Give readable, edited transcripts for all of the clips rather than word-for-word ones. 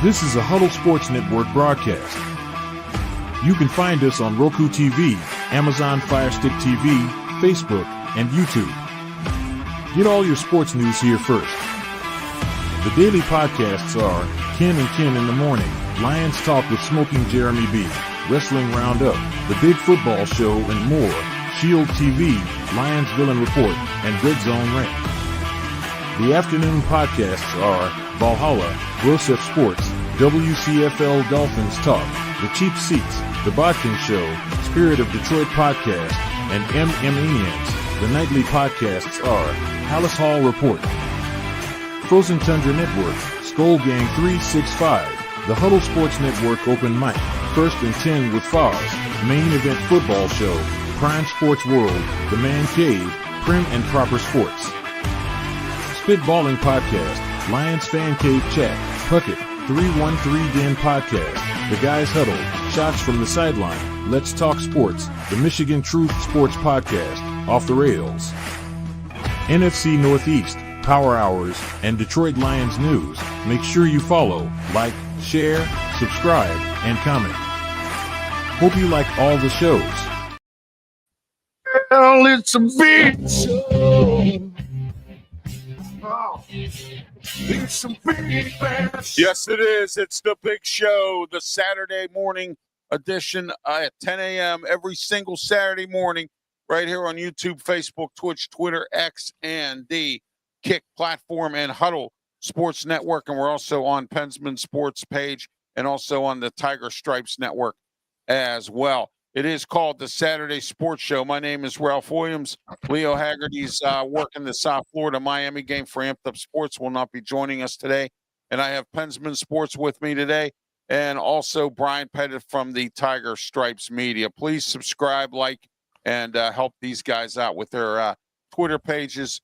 This is a Huddle Sports Network broadcast. You can find us on Roku TV, Amazon Fire Stick TV, Facebook, and YouTube. Get all your sports news here first. The daily podcasts are Ken and Ken in the Morning, Lions Talk with Smoking Jeremy B, Wrestling Roundup, The Big Football Show, and more, Shield TV, Lions Villain Report, and Red Zone Rant. The afternoon podcasts are Valhalla, Grosef Sports, WCFL Dolphins Talk, The Cheap Seats, The Bodkin Show, Spirit of Detroit Podcast, and MM. The nightly podcasts are Palace Hall Report, Frozen Tundra Network, Skull Gang 365, The Huddle Sports Network Open Mic, First and 10 with Foz, Main Event Football Show, Prime Sports World, The Man Cave, Prim and Proper Sports. Spitballing Podcast, Lions Fan Cave Chat, Puckett, 313 Den Podcast, The Guys Huddle, Shots from the Sideline, Let's Talk Sports, The Michigan Truth Sports Podcast, Off the Rails, NFC Northeast, Power Hours, and Detroit Lions News. Make sure you follow, like, share, subscribe, and comment. Hope you like all the shows. Well, it's a big show. Oh, it's a big bash. Yes, it is. It's the big show, the Saturday morning edition at 10 a.m. every single Saturday morning right here on YouTube, Facebook, Twitch, Twitter, X, and the Kick platform and Huddle Sports Network. And we're also on Pensman Sports page and also on the Tiger Stripes Network as well. It is called the Saturday Sports Show. My name is Ralph Williams. Leo Haggerty's working the South Florida Miami game for Amped Up Sports, will not be joining us today. And I have Pensman Sports with me today, and also Brian Pettit from the Tiger Stripes Media. Please subscribe, like, and help these guys out with their Twitter pages,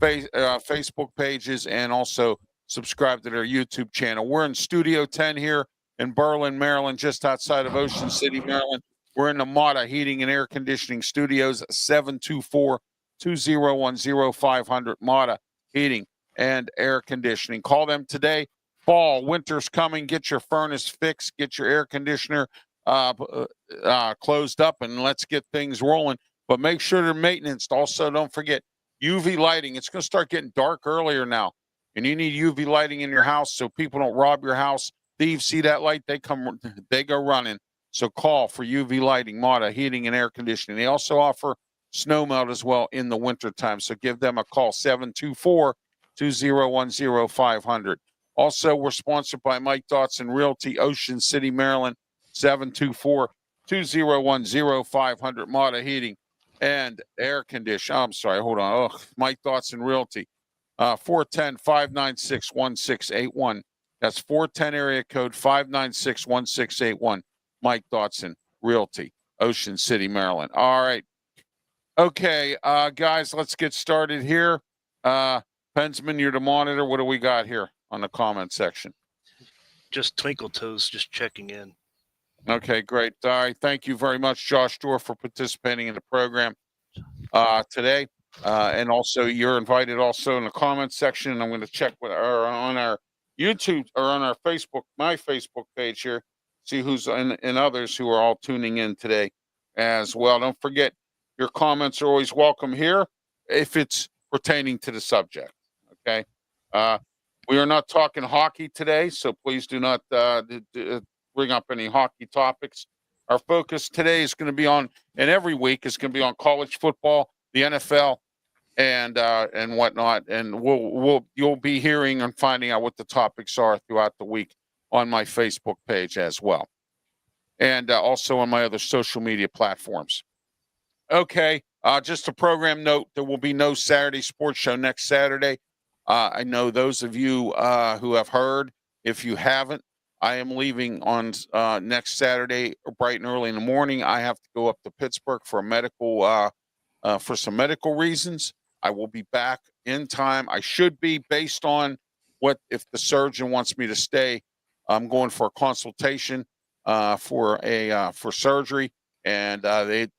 Facebook pages, and also subscribe to their YouTube channel. We're in Studio 10 here in Berlin, Maryland, just outside of Ocean City, Maryland. We're in the Mata Heating and Air Conditioning Studios, 724-2010-500, Mata Heating and Air Conditioning. Call them today. Fall, winter's coming. Get your furnace fixed. Get your air conditioner closed up, and let's get things rolling. But make sure they're maintenance. Also, don't forget UV lighting. It's going to start getting dark earlier now, and you need UV lighting in your house so people don't rob your house. Thieves see that light, they go running. So call for UV lighting, Mata Heating and Air Conditioning. They also offer snow melt as well in the wintertime. So give them a call, 724-2010-500. Also, we're sponsored by Mike Dotson Realty, Ocean City, Maryland, 724-2010-500, Mata Heating and Air Conditioning. I'm sorry, hold on. Mike Dotson Realty, 410-596-1681. That's 410 area code 596-1681. Mike Dotson Realty, Ocean City, Maryland. All right. Okay, guys, let's get started here. Pensman, you're the monitor. What do we got here on the comment section? Just Twinkle Toes, just checking in. Okay, great. All right. Thank you very much, Josh Dorr, for participating in the program today. And also, you're invited also in the comment section. And I'm going to check on our YouTube or on our Facebook, my Facebook page here. See who's and others who are all tuning in today as well. Don't forget, your comments are always welcome here if it's pertaining to the subject. Okay. We are not talking hockey today, so please do not bring up any hockey topics. Our focus today is going to be on, and every week is going to be on college football, the NFL, and whatnot. And you'll be hearing and finding out what the topics are throughout the week on my Facebook page as well, and also on my other social media platforms. Okay, just a program note, there will be no Saturday sports show next Saturday. I know those of you who have heard. If you haven't, I am leaving on next Saturday bright and early in the morning. I have to go up to Pittsburgh for a medical for some medical reasons. I will be back in time. I should be, based on what if the surgeon wants me to stay. I'm going for a consultation for surgery, and the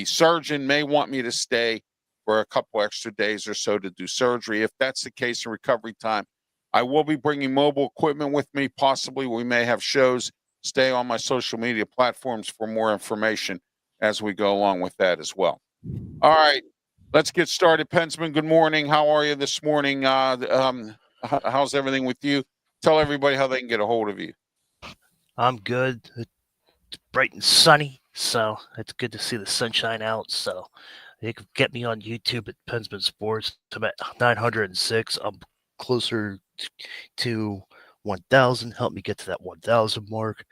surgeon may want me to stay for a couple extra days or so to do surgery. If that's the case in recovery time, I will be bringing mobile equipment with me. Possibly we may have shows. Stay on my social media platforms for more information as we go along with that as well. All right, let's get started. Pensman, good morning. How are you this morning? How's everything with you? Tell everybody how they can get a hold of you. I'm good. It's bright and sunny, so it's good to see the sunshine out. So you can get me on YouTube at Pensman Sports. I'm at 906. I'm closer to 1,000. Help me get to that 1,000 mark.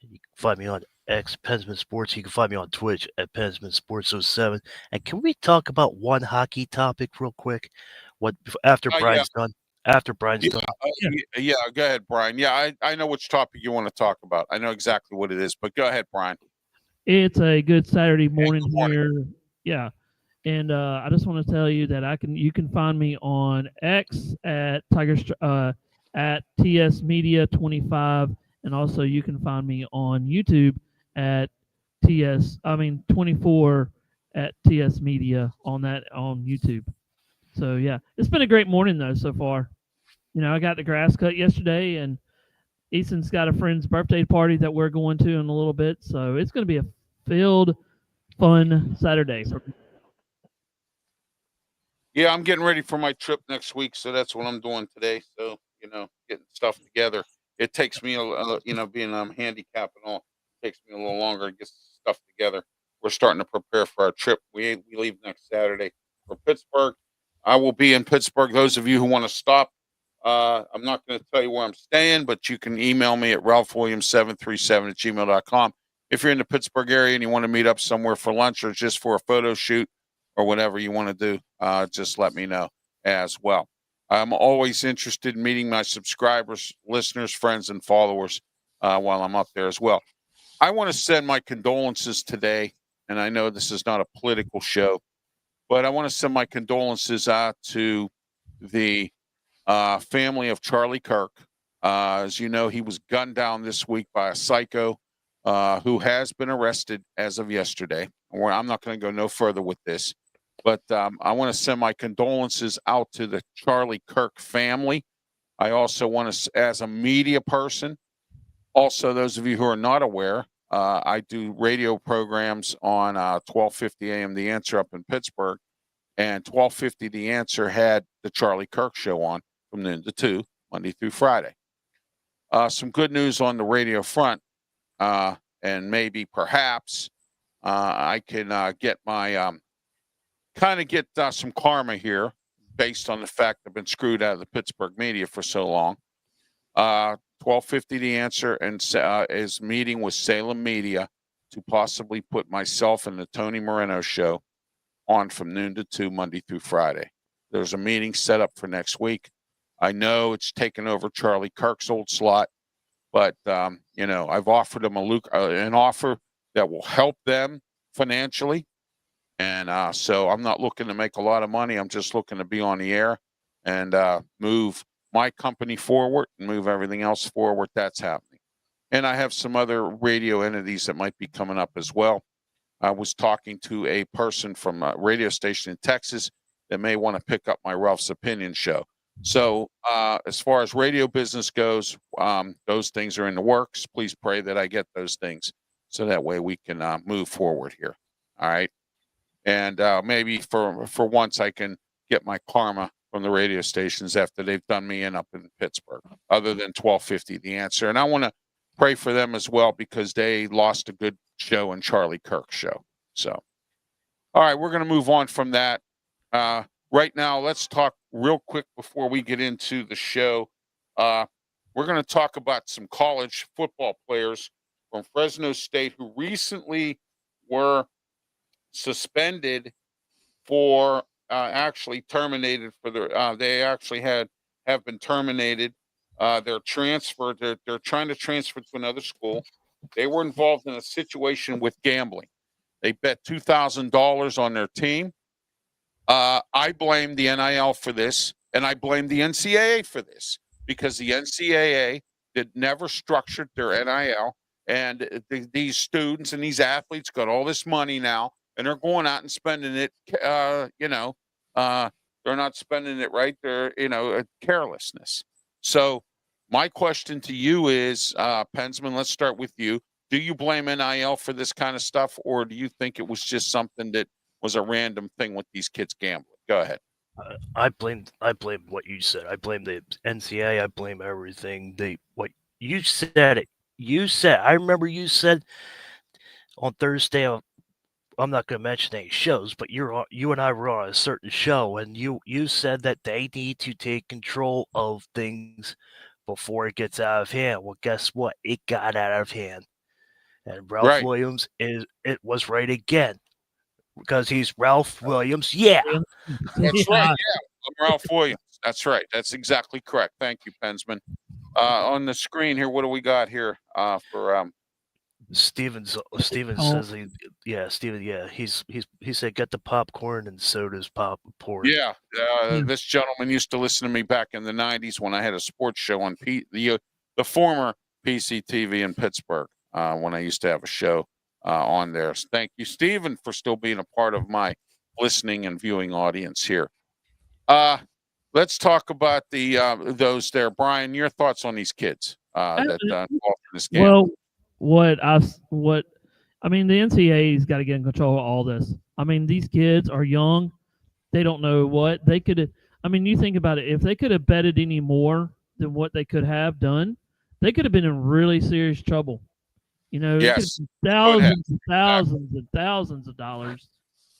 And you can find me on X, Pensman Sports. You can find me on Twitch at Pensman Sports 07. And can we talk about one hockey topic real quick? What after Yeah. Brian's done? After Brian's done. Yeah, go ahead, Brian. Yeah, I know which topic you want to talk about. I know exactly what it is, but go ahead, Brian. It's a good Saturday morning good morning. here. Yeah. And I just want to tell you that you can find me on X at at TS Media 25, and also you can find me on YouTube at 24 at TS Media on YouTube. So yeah, it's been a great morning though so far. I got the grass cut yesterday, and Easton's got a friend's birthday party that we're going to in a little bit. So it's going to be a filled, fun Saturday. Yeah, I'm getting ready for my trip next week, so that's what I'm doing today. So, getting stuff together. It takes me, being handicapped and all, it takes me a little longer to get stuff together. We're starting to prepare for our trip. We leave next Saturday for Pittsburgh. I will be in Pittsburgh. Those of you who want to stop, I'm not going to tell you where I'm staying, but you can email me at ralphwilliams737@gmail.com. If you're in the Pittsburgh area and you want to meet up somewhere for lunch or just for a photo shoot or whatever you want to do, just let me know as well. I'm always interested in meeting my subscribers, listeners, friends, and followers while I'm up there as well. I want to send my condolences today, and I know this is not a political show, but I want to send my condolences out to the family of Charlie Kirk. As you know, he was gunned down this week by a psycho who has been arrested as of yesterday. I'm not going to go no further with this, but I want to send my condolences out to the Charlie Kirk family. I also want to, as a media person, also those of you who are not aware, I do radio programs on 1250 AM The Answer up in Pittsburgh, and 1250 The Answer had the Charlie Kirk show on from noon to 2, Monday through Friday. Some good news on the radio front, and maybe perhaps I can get my some karma here based on the fact I've been screwed out of the Pittsburgh media for so long. 1250 The Answer and is meeting with Salem Media to possibly put myself and the Tony Moreno show on from noon to 2, Monday through Friday. There's a meeting set up for next week. I know it's taken over Charlie Kirk's old slot, but I've offered them an offer that will help them financially, and so I'm not looking to make a lot of money. I'm just looking to be on the air and move my company forward and move everything else forward. That's happening, and I have some other radio entities that might be coming up as well. I was talking to a person from a radio station in Texas that may want to pick up my Ralph's Opinion show. So as far as radio business goes, those things are in the works. Please pray that I get those things so that way we can move forward here. All right. And maybe for once I can get my karma from the radio stations after they've done me in up in Pittsburgh, other than 1250 The Answer. And I want to pray for them as well because they lost a good show in Charlie Kirk's show. So, all right, we're going to move on from that. Right now, let's talk real quick before we get into the show. We're going to talk about some college football players from Fresno State who recently were suspended for actually terminated for their they actually have been terminated. They're transferred. They're trying to transfer to another school. They were involved in a situation with gambling. They bet $2,000 on their team. I blame the NIL for this, and I blame the NCAA for this because the NCAA never structured their NIL, and these students and these athletes got all this money now, and they're going out and spending it. They're not spending it right. They're carelessness. So my question to you is, Pensman, let's start with you. Do you blame NIL for this kind of stuff, or do you think it was just something that was a random thing with these kids gambling? Go ahead. I blame what you said. I blame the NCAA. I blame everything. What you said. I remember you said on Thursday. I'm not going to mention any shows, but you and I were on a certain show, and you said that they need to take control of things before it gets out of hand. Well, guess what? It got out of hand, and Ralph Right. Williams was right again because he's Ralph Williams. Yeah. That's right. Yeah, I'm Ralph Williams. That's right. That's exactly correct. Thank you, Pensman. On the screen here, what do we got here for Steven Oh. says Steven, he said get the popcorn and soda's poured. Yeah, this gentleman used to listen to me back in the '90s when I had a sports show on the former PCTV in Pittsburgh when I used to have a show on there. So thank you, Stephen, for still being a part of my listening and viewing audience here. Let's talk about those there, Brian. Your thoughts on these kids that involved in this game? Well, I mean, the NCAA's got to get in control of all this. I mean, these kids are young; they don't know what they could. I mean, you think about it. If they could have betted any more than what they could have done, they could have been in really serious trouble. You know, Yes. thousands and thousands and thousands of dollars,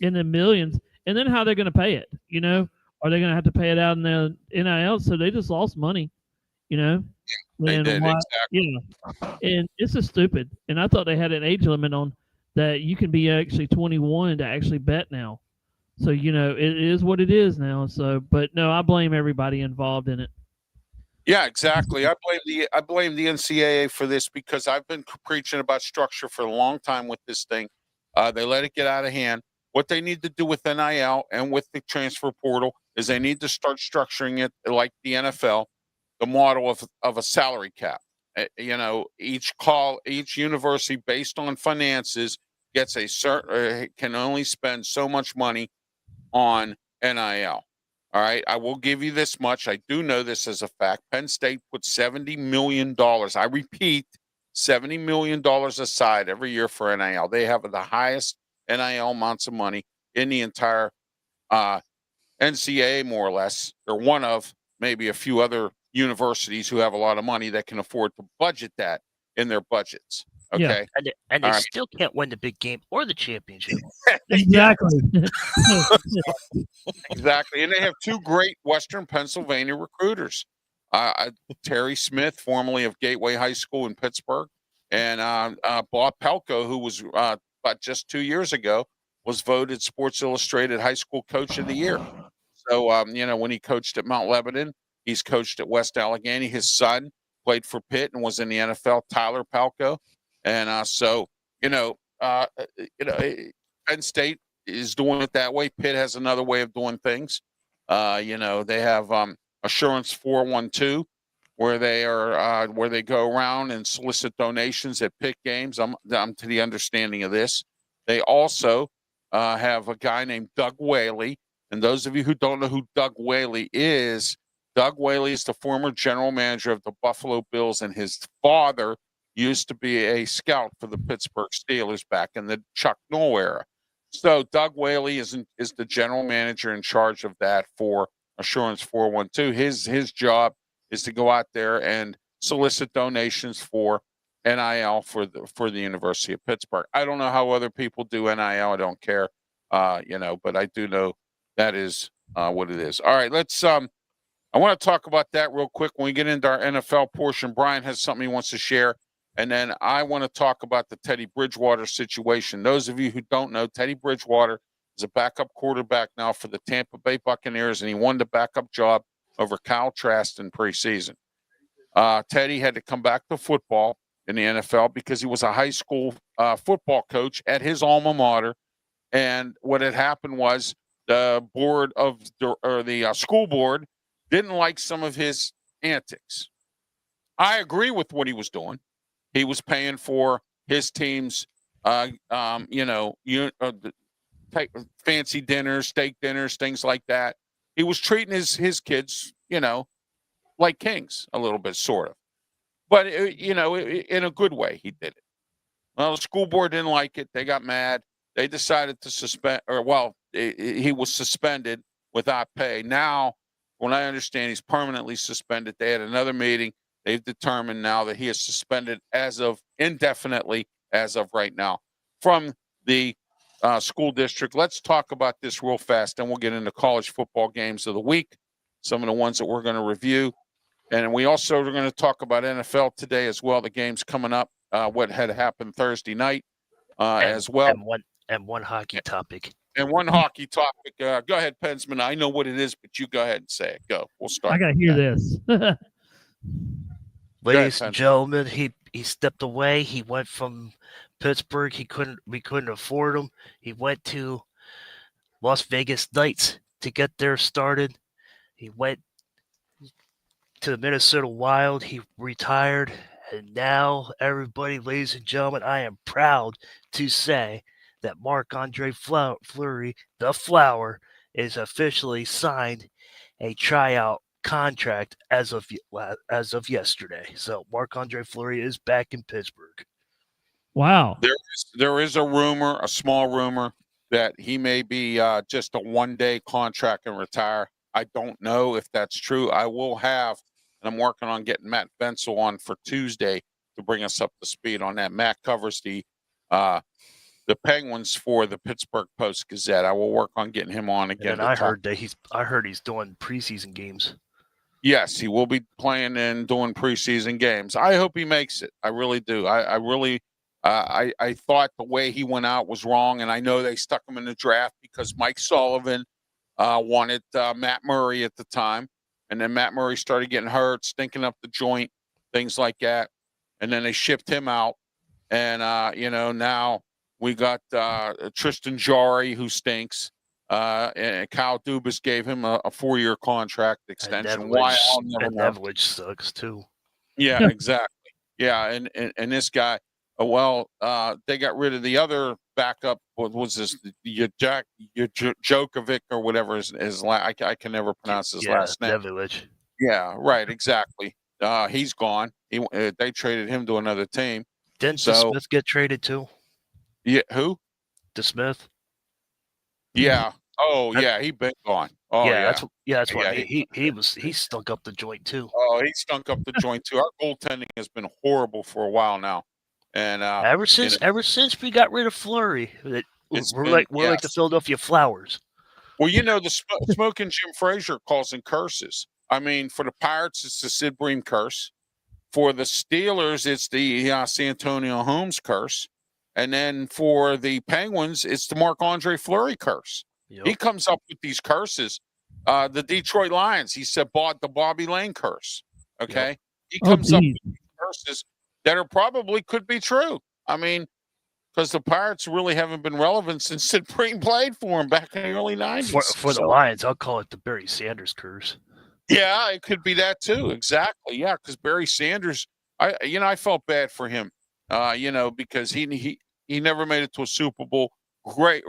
in the millions, and then how they're going to pay it? You know, are they going to have to pay it out in the NIL? So they just lost money. You know, They and did, why- exactly. yeah, and it's just stupid. And I thought they had an age limit on that. You can be actually 21 to actually bet now. So you know, it is what it is now. So, but no, I blame everybody involved in it. Yeah, exactly. I blame the NCAA for this because I've been preaching about structure for a long time with this thing. They let it get out of hand. What they need to do with NIL and with the transfer portal is they need to start structuring it like the NFL, the model of a salary cap. You know, each university based on finances gets a certain can only spend so much money on NIL. All right, I will give you this much. I do know this as a fact. Penn State put $70 million. I repeat, $70 million aside every year for NIL. They have the highest NIL amounts of money in the entire NCAA, more or less. They're one of maybe a few other universities who have a lot of money that can afford to budget that in their budgets. Yeah. Okay. And they All right. still can't win the big game or the championship. Exactly. Exactly. And they have two great Western Pennsylvania recruiters. Terry Smith, formerly of Gateway High School in Pittsburgh, and Bob Pelko, who was about just 2 years ago, was voted Sports Illustrated High School Coach of the Year. So, you know, when he coached at Mount Lebanon, he's coached at West Allegheny. His son played for Pitt and was in the NFL, Tyler Pelko. And so, Penn State is doing it that way. Pitt has another way of doing things. They have Assurance 412, where they go around and solicit donations at Pitt games. I'm to the understanding of this. They also have a guy named Doug Whaley. And those of you who don't know who Doug Whaley is the former general manager of the Buffalo Bills, and his father used to be a scout for the Pittsburgh Steelers back in the Chuck Noll era. So Doug Whaley is the general manager in charge of that for Assurance 412. His job is to go out there and solicit donations for NIL for the University of Pittsburgh. I don't know how other people do NIL. I don't care, but I do know that is what it is. All right, let's. I want to talk about that real quick when we get into our NFL portion. Brian has something he wants to share. And then I want to talk about the Teddy Bridgewater situation. Those of you who don't know, Teddy Bridgewater is a backup quarterback now for the Tampa Bay Buccaneers, and he won the backup job over Kyle Trask in preseason. Teddy had to come back to football in the NFL because he was a high school football coach at his alma mater. And what had happened was the school board didn't like some of his antics. I agree with what he was doing. He was paying for his team's, fancy dinners, steak dinners, things like that. He was treating his kids, like kings a little bit, sort of. But, in a good way, he did it. Well, the school board didn't like it. They got mad. They decided to suspend, he was suspended without pay. Now, when I understand, he's permanently suspended. They had another meeting. They've determined now that he is suspended indefinitely as of right now from the school district. Let's talk about this real fast, and we'll get into college football games of the week, some of the ones that we're going to review. And we also are going to talk about NFL today as well. The games coming up, what had happened Thursday night as well. And one hockey topic. And one hockey topic. Go ahead, Pensman. I know what it is, but you go ahead and say it. Go. We'll start. I got to hear this. Ladies and gentlemen, he stepped away. He went from Pittsburgh. We couldn't afford him. He went to Las Vegas Knights to get there started. He went to the Minnesota Wild. He retired. And now, everybody, ladies and gentlemen, I am proud to say that Marc-Andre Fleury, the Flower, is officially signed a tryout contract as of yesterday. So Marc-Andre Fleury is back in Pittsburgh. Wow. There is a rumor, a small rumor, that he may be just a one-day contract and retire. I don't know if that's true. I will have, and I'm working on getting Matt Bensel on for Tuesday to bring us up to speed on that. Matt covers the Penguins for the Pittsburgh Post-Gazette. I will work on getting him on again. And I heard he's doing preseason games. Yes, he will be playing and doing preseason games. I hope he makes it. I really do. I really thought the way he went out was wrong, and I know they stuck him in the draft because Mike Sullivan wanted Matt Murray at the time, and then Matt Murray started getting hurt, stinking up the joint, things like that, and then they shipped him out, and now we got Tristan Jarry, who stinks. And Kyle Dubas gave him a 4-year contract extension. Why? And Neville sucks too. Yeah, exactly. Yeah, and this guy, they got rid of the other backup. What was this? Jokovic or whatever his I can never pronounce his last name. Neville. Yeah, right. Exactly. He's gone. They traded him to another team. Didn't Smith get traded too? Yeah, who? DeSmith. Yeah. Oh, yeah. He been gone. Oh, yeah. That's why he stunk up the joint too. Oh, he stunk up the joint too. Our goaltending has been horrible for a while now, and ever since we got rid of Fleury, we're like the Philadelphia Flowers. Well, the smoking Jim Frazier calls in curses. I mean, for the Pirates, it's the Sid Bream curse. For the Steelers, it's the Santonio Holmes curse. And then for the Penguins, it's the Marc-Andre Fleury curse. Yep. He comes up with these curses. The Detroit Lions, he said, the Bobby Lane curse. Okay? Yep. He comes up with these curses that probably could be true. I mean, because the Pirates really haven't been relevant since Sid Bream played for him back in the early 90s. For the Lions, I'll call it the Barry Sanders curse. Yeah, it could be that too. Exactly. Yeah, because Barry Sanders, I felt bad for him. Because he never made it to a Super Bowl. Great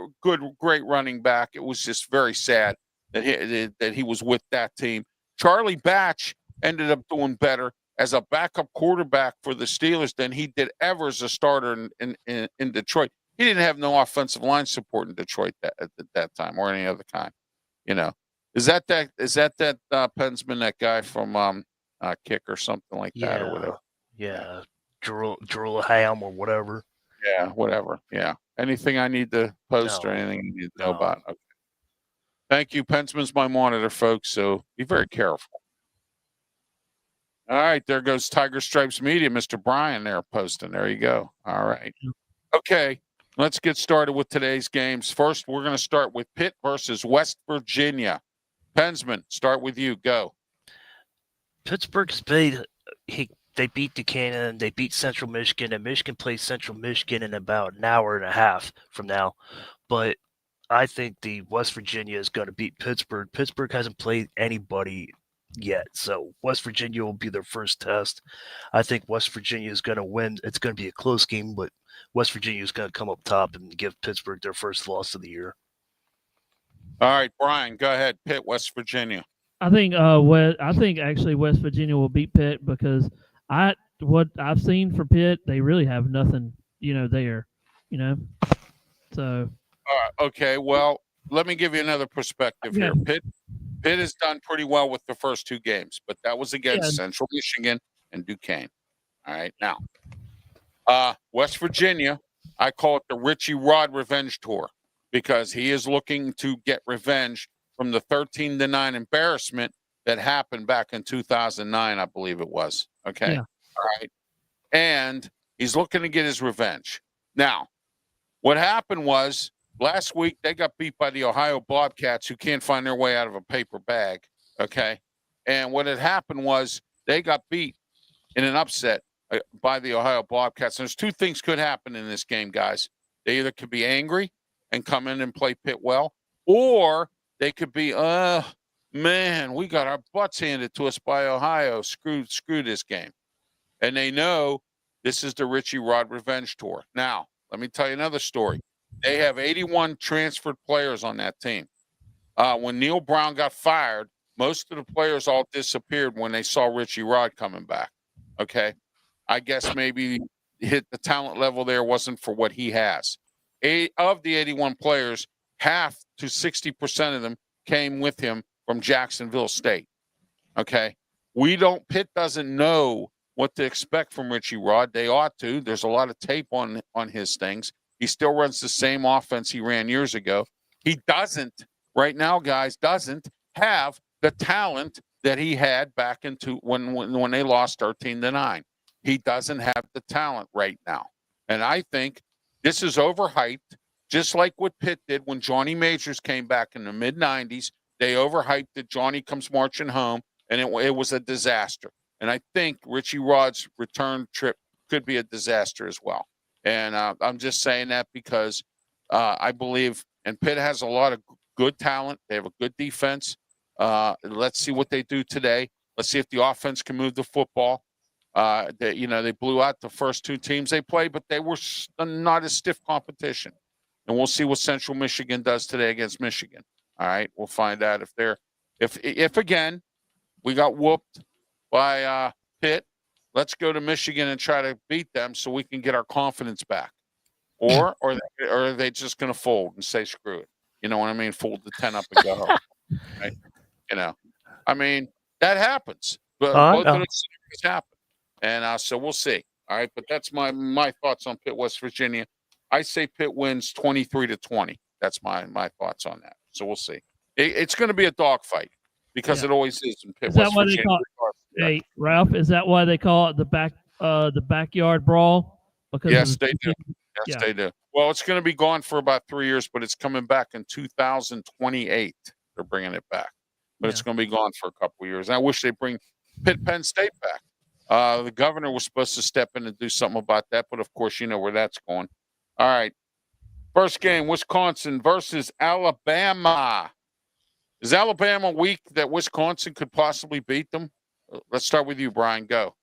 running back. It was just very sad that he was with that team. Charlie Batch ended up doing better as a backup quarterback for the Steelers than he did ever as a starter in Detroit. He didn't have no offensive line support in Detroit at that time or any other kind. Is that Pensman, that guy from Kick or something like that or whatever? Yeah. Drew Ham or whatever. Yeah, whatever. Yeah. Anything I need to post or anything you need to know about? Okay. Thank you. Pensman's my monitor, folks, so be very careful. All right, there goes Tiger Stripes Media, Mr. Brian there posting. There you go. All right. Okay, let's get started with today's games. First, we're going to start with Pitt versus West Virginia. Pensman, start with you. Go. Pittsburgh's they beat Duquesne, they beat Central Michigan, and Michigan plays Central Michigan in about an hour and a half from now. But I think the West Virginia is going to beat Pittsburgh. Pittsburgh hasn't played anybody yet, so West Virginia will be their first test. I think West Virginia is going to win. It's going to be a close game, but West Virginia is going to come up top and give Pittsburgh their first loss of the year. All right, Brian, go ahead. Pitt, West Virginia. I think I think actually West Virginia will beat Pitt because what I've seen for Pitt, they really have nothing, there, you know. So Okay, well, let me give you another perspective yeah, here. Pitt has done pretty well with the first two games, but that was yeah, against Central Michigan and Duquesne. All right, now West Virginia, I call it the Richie Rod revenge tour because he is looking to get revenge from the 13-9 embarrassment that happened back in 2009, I believe it was. Okay, yeah, all right, and he's looking to get his revenge. Now, what happened was last week they got beat by the Ohio Bobcats, who can't find their way out of a paper bag. Okay, and what had happened was they got beat in an upset by the Ohio Bobcats. And there's two things could happen in this game, guys. They either could be angry and come in and play Pitt well, or they could be, man, we got our butts handed to us by Ohio. Screw this game. And they know this is the Richie Rod revenge tour. Now, let me tell you another story. They have 81 transferred players on that team. When Neil Brown got fired, most of the players all disappeared when they saw Richie Rod coming back. Okay. I guess maybe hit the talent level there wasn't for what he has. Of the 81 players, half to 60% of them came with him from Jacksonville State. Okay. Pitt doesn't know what to expect from Richie Rod. They ought to. There's a lot of tape on his things. He still runs the same offense he ran years ago. He doesn't, right now, guys, doesn't have the talent that he had back into when they lost 13-9. He doesn't have the talent right now. And I think this is overhyped, just like what Pitt did when Johnny Majors came back in the mid-90s. They overhyped it. Johnny comes marching home, and it was a disaster. And I think Richie Rod's return trip could be a disaster as well. And I'm just saying that because I believe, and Pitt has a lot of good talent. They have a good defense. Let's see what they do today. Let's see if the offense can move the football. They blew out the first two teams they played, but they were not a stiff competition. And we'll see what Central Michigan does today against Michigan. All right, we'll find out if again we got whooped by Pitt. Let's go to Michigan and try to beat them so we can get our confidence back. Or are they just going to fold and say screw it? You know what I mean? Fold the 10 up and go home. Right? I mean that happens. But both of those things happen. And so we'll see. All right. But that's my thoughts on Pitt, West Virginia. I say Pitt wins 23-20. That's my thoughts on that. So we'll see. It's going to be a dogfight because it always is in Pitt, West Virginia. Hey, Ralph, is that why they call it the backyard brawl? Because yes, they do. Yes, they do. Well, it's going to be gone for about 3 years, but it's coming back in 2028. They're bringing it back. But it's going to be gone for a couple of years. And I wish they'd bring Pitt Penn State back. The governor was supposed to step in and do something about that, but of course, you know where that's going. All right. First game, Wisconsin versus Alabama. Is Alabama weak that Wisconsin could possibly beat them? Let's start with you, Brian. Go.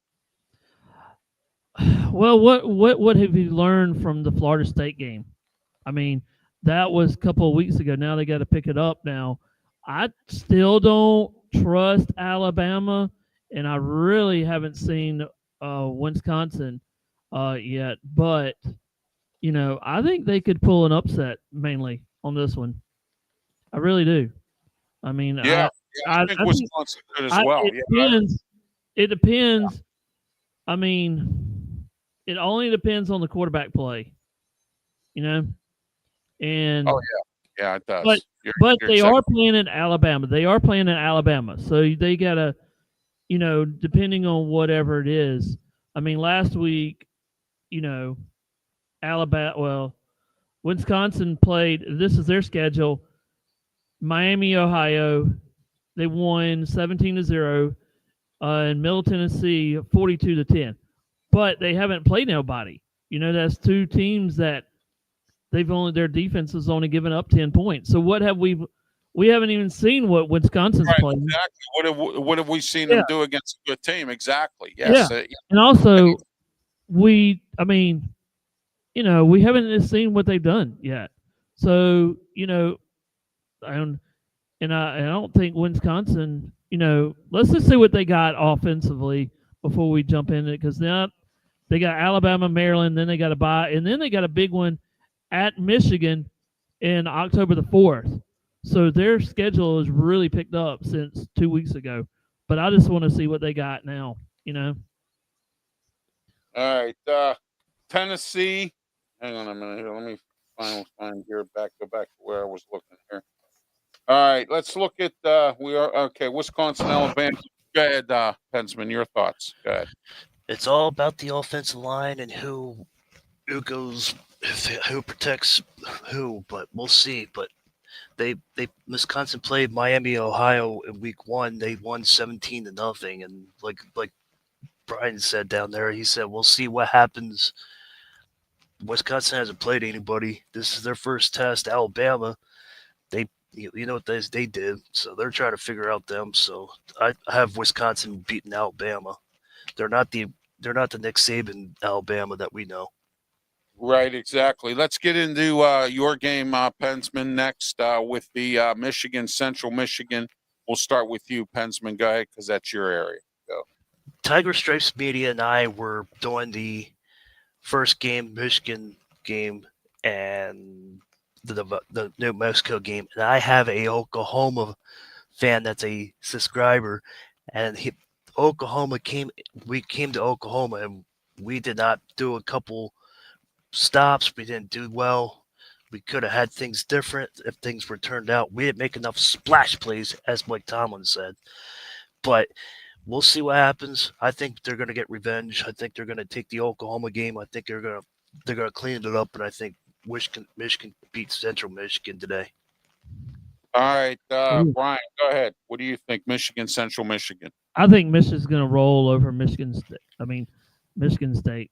Well, what have you learned from the Florida State game? I mean, that was a couple of weeks ago. Now they got to pick it up now. I still don't trust Alabama, and I really haven't seen Wisconsin yet. But, I think they could pull an upset mainly on this one. I really do. I mean, I think Wisconsin could as well. It depends. It depends. I mean, it only depends on the quarterback play, And it does. But they are playing in Alabama. They are playing in Alabama, so they gotta, depending on whatever it is. I mean, last week, Wisconsin played. This is their schedule. Miami, Ohio, they won 17-0. In Middle Tennessee, 42-10. But they haven't played nobody. That's two teams that their defense has only given up 10 points. So what have we haven't even seen what Wisconsin's playing. Exactly. What have we seen them do against a good team? Exactly. Yes. Yeah. And also we haven't seen what they've done yet. So, I don't think Wisconsin let's just see what they got offensively before we jump in it, because now they got Alabama, Maryland, then they got a bye, and then they got a big one at Michigan in October the 4th. So their schedule is really picked up since 2 weeks ago. But I just want to see what they got now, All right. Tennessee. Hang on a minute here. Let me find here. Go back to where I was looking here. All right. Let's look at Wisconsin, Alabama. Go ahead, Pensman. Your thoughts. Go ahead. It's all about the offensive line and who protects who, but we'll see. But Wisconsin played Miami, Ohio in week 1. They won 17-0, and like Brian said down there, he said we'll see what happens. Wisconsin hasn't played anybody. This is their first test. Alabama, they what they did, so they're trying to figure out them. So I have Wisconsin beating Alabama. They're not the Nick Saban Alabama that we know. Right, exactly. Let's get into your game, Pensman, next with the Central Michigan. We'll start with you, Pensman. Go ahead, because that's your area. Go. Tiger Stripes Media and I were doing the first game, Michigan game, and the New Mexico game. And I have a Oklahoma fan that's a subscriber, and we came to Oklahoma, and we did not do a couple stops. We didn't do well. We could have had things different if things were turned out. We didn't make enough splash plays, as Mike Tomlin said. But we'll see what happens. I think they're going to get revenge. I think they're going to take the Oklahoma game. I think they're going to clean it up, and I think Michigan beats Central Michigan today. All right, Brian, go ahead. What do you think, Central Michigan? I think Michigan's going to roll over Michigan State.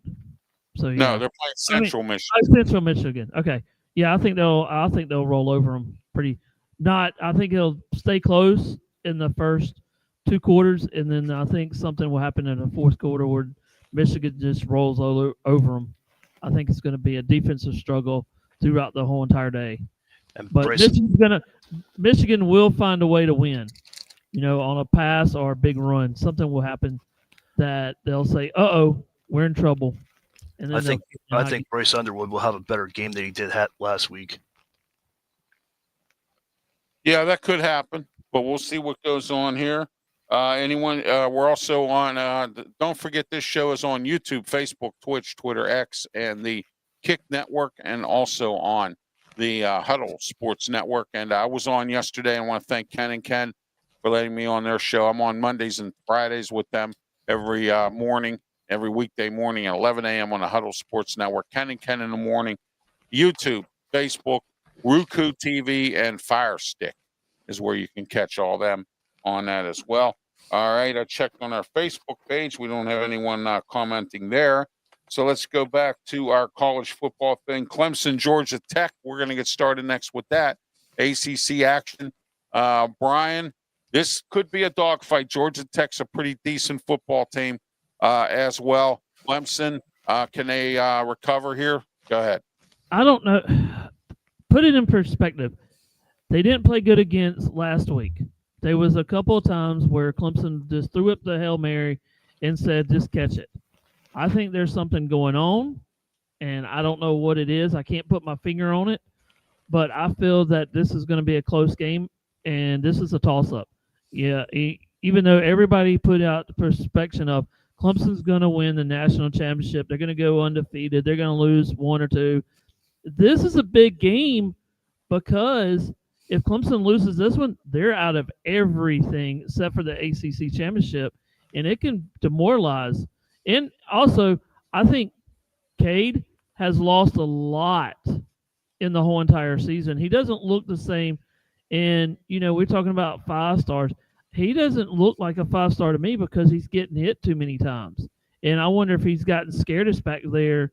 So no, they're playing Central Michigan. Central Michigan. Okay, yeah, I think they'll roll over them pretty. I think it'll stay close in the first 2 quarters, and then I think something will happen in the fourth quarter where Michigan just rolls over them. I think it's going to be a defensive struggle throughout the whole entire day. But Michigan will find a way to win. On a pass or a big run, something will happen that they'll say, "Uh-oh, we're in trouble." And then I think Bryce Underwood will have a better game than he did last week. Yeah, that could happen, but we'll see what goes on here. We're also on, don't forget this show is on YouTube, Facebook, Twitch, Twitter, X, and the Kick Network, and also on the Huddle Sports Network. And I was on yesterday. I want to thank Ken and Ken for letting me on their show. I'm on Mondays and Fridays with them every weekday morning at 11 a.m. on the Huddle Sports Network. Ken and Ken in the morning. YouTube, Facebook, Roku TV, and Fire Stick is where you can catch all them on that as well. All right, I checked on our Facebook page. We don't have anyone commenting there. So let's go back to our college football thing. Clemson, Georgia Tech. We're going to get started next with that. ACC action. Brian, this could be a dogfight. Georgia Tech's a pretty decent football team as well. Clemson, can they recover here? Go ahead. I don't know. Put it in perspective. They didn't play good against last week. There was a couple of times where Clemson just threw up the Hail Mary and said, just catch it. I think there's something going on, and I don't know what it is. I can't put my finger on it, but I feel that this is going to be a close game, and this is a toss-up. Yeah, even though everybody put out the perspective of Clemson's going to win the national championship, they're going to go undefeated, they're going to lose 1 or 2. This is a big game because if Clemson loses this one, they're out of everything except for the ACC championship, and it can demoralize. And also, I think Cade has lost a lot in the whole entire season. He doesn't look the same. And, we're talking about 5 stars. He doesn't look like a 5-star to me because he's getting hit too many times. And I wonder if he's gotten scared us back there,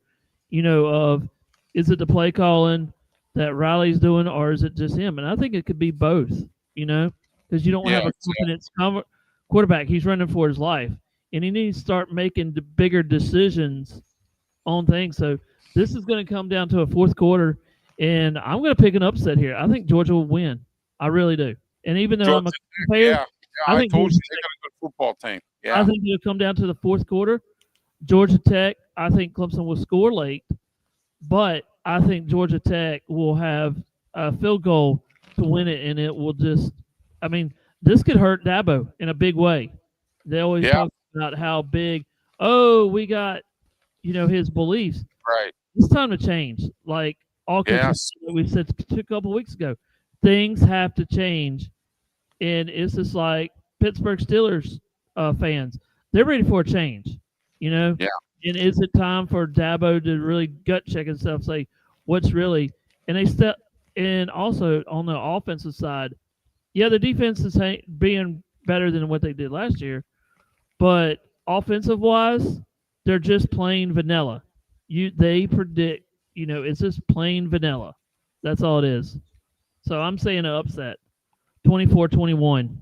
of is it the play calling that Riley's doing or is it just him? And I think it could be both, because you don't have a confidence quarterback. He's running for his life. And he needs to start making the bigger decisions on things. So this is going to come down to a fourth quarter, and I'm going to pick an upset here. I think Georgia will win. I really do. And even though I'm a player, I think told Georgia you they got a good football team. I Yeah. think it'll come down to the fourth quarter. Georgia Tech, I think Clemson will score late, but I think Georgia Tech will have a field goal to win it, and it will just, I mean, this could hurt Dabo in a big way. They always Yeah. talk about how big, we got, his beliefs. Right. It's time to change. Like all coaches Yes. that we said a couple weeks ago, things have to change, and it's just like Pittsburgh Steelers fans. They're ready for a change, Yeah. And is it time for Dabo to really gut check himself, say what's really? And and also on the offensive side, yeah, the defense is being better than what they did last year, but offensive wise, they're just plain vanilla. They predict, it's just plain vanilla. That's all it is. So I'm saying an upset, 24-21.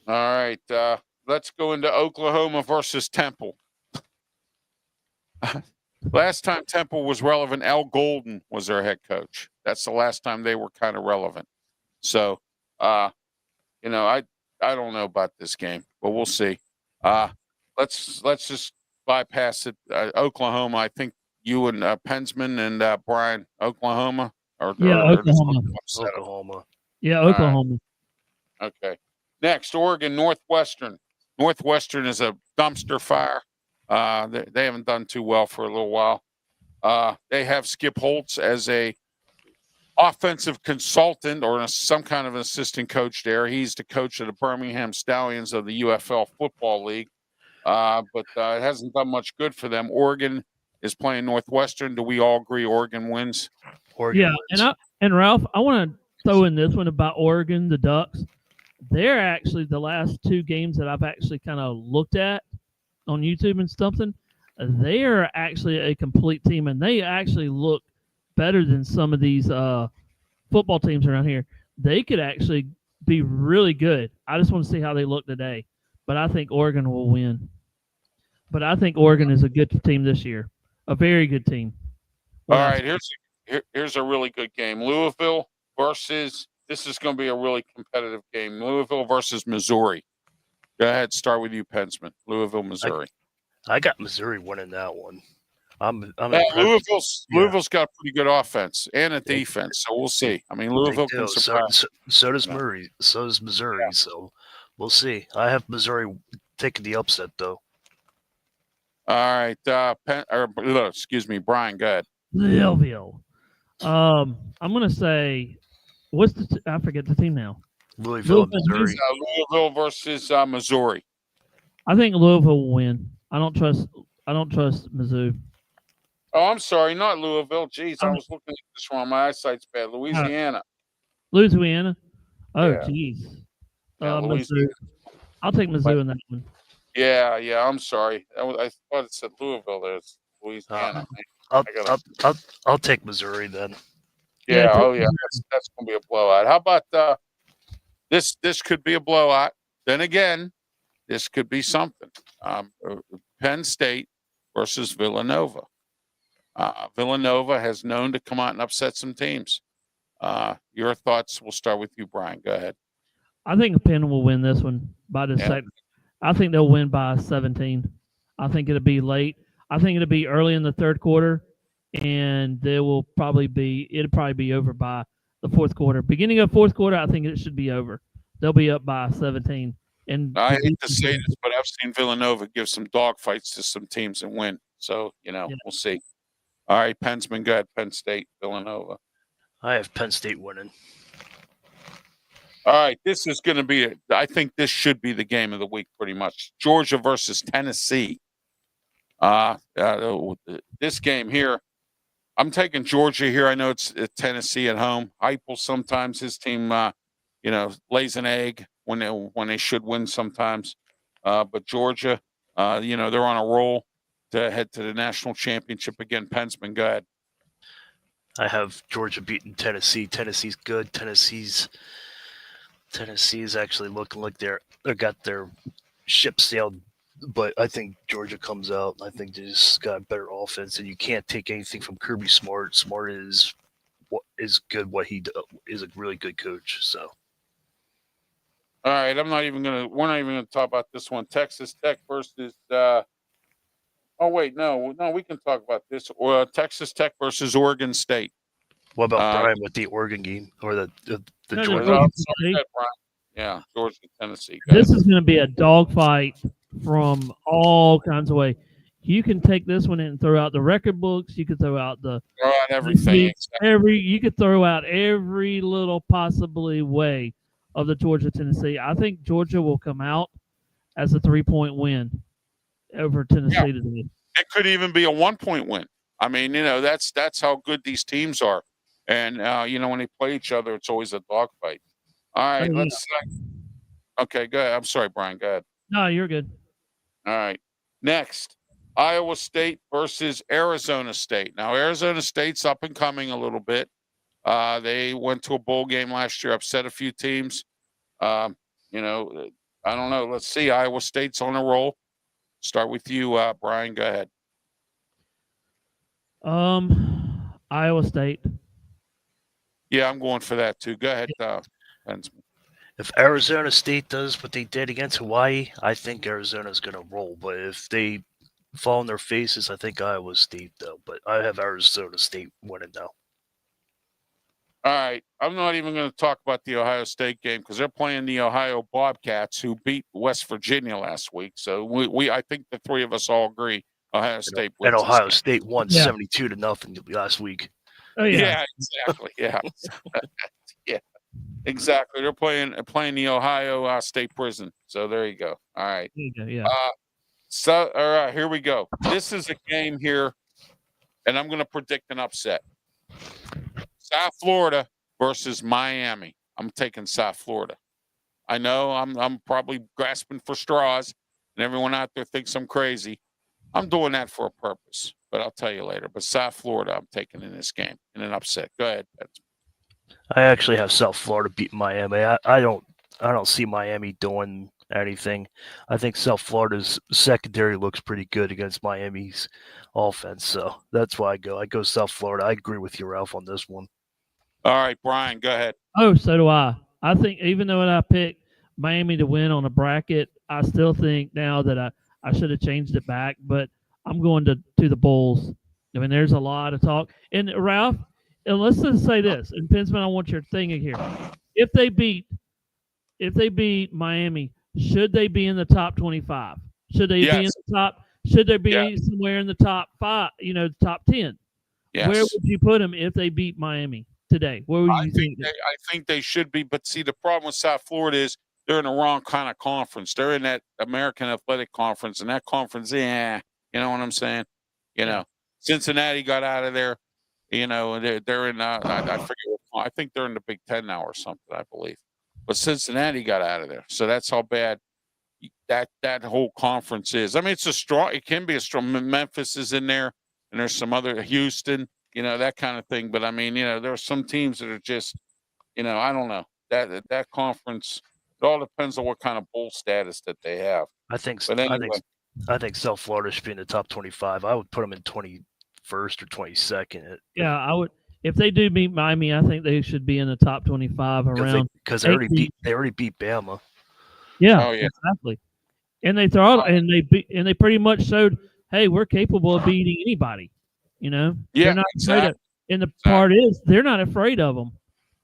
All right. Let's go into Oklahoma versus Temple. Last time Temple was relevant, Al Golden was their head coach. That's the last time they were kind of relevant. So, I don't know about this game, but we'll see. Let's just bypass it. Oklahoma, I think you and Pensman and Brian, Oklahoma, Oklahoma. Oklahoma. Yeah, Oklahoma. Okay. Next, Oregon Northwestern. Northwestern is a dumpster fire. They haven't done too well for a little while. They have Skip Holtz as a offensive consultant or some kind of an assistant coach there. He's the coach of the Birmingham Stallions of the UFL Football League. But it hasn't done much good for them. Oregon is playing Northwestern. Do we all agree Oregon wins? Oregon wins. And Ralph, I want to throw in this one about Oregon, the Ducks. They're actually the last two games that I've actually kind of looked at on YouTube and something. They are actually a complete team, and they actually look better than some of these football teams around here. They could actually be really good. I just want to see how they look today. But I think Oregon will win. But I think Oregon is a good team this year, a very good team. All right, here's a really good game. Louisville versus. This is going to be a really competitive game. Louisville versus Missouri. Go ahead. Start with you, Pensman. Louisville, Missouri. I got Missouri winning that one. I'm impressed. Louisville's got a pretty good offense and a defense, so we'll see. I mean, Louisville can surprise. So does Murray. So does Missouri. Yeah. So we'll see. I have Missouri taking the upset, though. All right. Excuse me, Brian. Go ahead. Louisville. I'm going to say, I forget the team now. Louisville, Missouri. Louisville versus Missouri. I think Louisville will win. I don't trust Mizzou. Oh, I'm sorry, not Louisville. Jeez, I was looking at this wrong. My eyesight's bad. Louisiana. Louisiana. Oh, Yeah. jeez. Yeah, Mizzou. I'll take Mizzou in that one. Yeah. I'm sorry. I thought it said Louisville. There's Louisiana. I'll take Missouri then. Yeah. That's gonna be a blowout. How about this? This could be a blowout. Then again, this could be something. Penn State versus Villanova. Villanova has known to come out and upset some teams. Your thoughts? We'll start with you, Brian. Go ahead. I think Penn will win this one by the second. I think they'll win by 17. I think it'll be late. I think it'll be early in the third quarter, and it'll probably be over by the fourth quarter. Beginning of fourth quarter, I think it should be over. They'll be up by 17. And I hate to say this, but I've seen Villanova give some dogfights to some teams and win. So, we'll see. All right, Pensman, go ahead. Penn State, Villanova. I have Penn State winning. All right, this is going to be I think this should be the game of the week pretty much. Georgia versus Tennessee. This game here, I'm taking Georgia here. I know it's Tennessee at home. Heupel, sometimes his team, lays an egg when they should win sometimes. But Georgia, they're on a roll to head to the national championship again. Pensman, go ahead. I have Georgia beating Tennessee. Tennessee's good. Tennessee's actually looking like they got their ship sailed, but I think Georgia comes out. I think they just got a better offense, and you can't take anything from Kirby Smart. Smart is good. What he is a really good coach. So All right, we're not even gonna talk about this one. Texas Tech versus oh wait, no, we can talk about this. Texas Tech versus Oregon State. What about Uh, Brian with the Oregon game or the No, Georgia? Georgia I'm State. sorry, go ahead, Brian. Yeah, Georgia, Tennessee. Go This ahead. is going to be a dogfight from all kinds of way. You can take this one and throw out the record books. You could throw out the Throw out everything. you could throw out every little possibly way of the Georgia Tennessee. I think Georgia will come out as a 3-point win over Tennessee today. It could even be a 1-point win. I mean, that's how good these teams are, and when they play each other, it's always a dogfight. All right, let's. Okay, go ahead. I'm sorry, Brian. Go ahead. No, you're good. All right. Next, Iowa State versus Arizona State. Now, Arizona State's up and coming a little bit. They went to a bowl game last year, upset a few teams. I don't know. Let's see. Iowa State's on a roll. Start with you, Brian. Go ahead. Iowa State. Yeah, I'm going for that too. Go ahead, Bensman. If Arizona State does what they did against Hawaii, I think Arizona's going to roll. But if they fall on their faces, I think Iowa State, though. But I have Arizona State winning, though. All right. I'm not even going to talk about the Ohio State game because they're playing the Ohio Bobcats, who beat West Virginia last week. So I think the three of us all agree Ohio State wins. And this Ohio game. State won 72-0 last week. Oh yeah. Yeah, exactly. Yeah. Yeah. Exactly. They're playing the Ohio State Prison. So there you go. All right. There you go, yeah. So all right, here we go. This is a game here, and I'm going to predict an upset. South Florida versus Miami. I'm taking South Florida. I know I'm probably grasping for straws, and everyone out there thinks I'm crazy. I'm doing that for a purpose, but I'll tell you later. But South Florida, I'm taking in this game in an upset. Go ahead. I actually have South Florida beating Miami. I don't see Miami doing anything. I think South Florida's secondary looks pretty good against Miami's offense, so that's why I go. I go South Florida. I agree with you, Ralph, on this one. All right, Brian, go ahead. Oh, so do I. I think even though I picked Miami to win on a bracket, I still think now that I should have changed it back, but I'm going to the Bulls. I mean, there's a lot of talk. And Ralph, and let's just say this, and Pensman, I want your thing here. If they beat Miami, should they be in the top 25? Should they be in the top? Should they be somewhere in the top 5? Top 10? Yes. Where would you put them if they beat Miami today? Where would you think? I think they should be, but see, the problem with South Florida is they're in the wrong kind of conference. They're in that American Athletic Conference, and that conference, you know what I'm saying? Cincinnati got out of there. They're in. I forget. I think they're in the Big Ten now or something. I believe, but Cincinnati got out of there. So that's how bad that whole conference is. I mean, it's a strong. It can be a strong. Memphis is in there, and there's some other Houston. That kind of thing. But I mean, there are some teams that are just, I don't know that conference. It all depends on what kind of bowl status that they have. I think. But anyway. I think South Florida should be in the top 25. I would put them in 21st or 22nd. Yeah, I would. If they do beat Miami, I think they should be in the top 25 around. Because they already beat Bama. Yeah, oh, yeah. Exactly. And they they pretty much showed, hey, we're capable of beating anybody. Yeah, they're not exactly. afraid of, and the part is they're not afraid of them.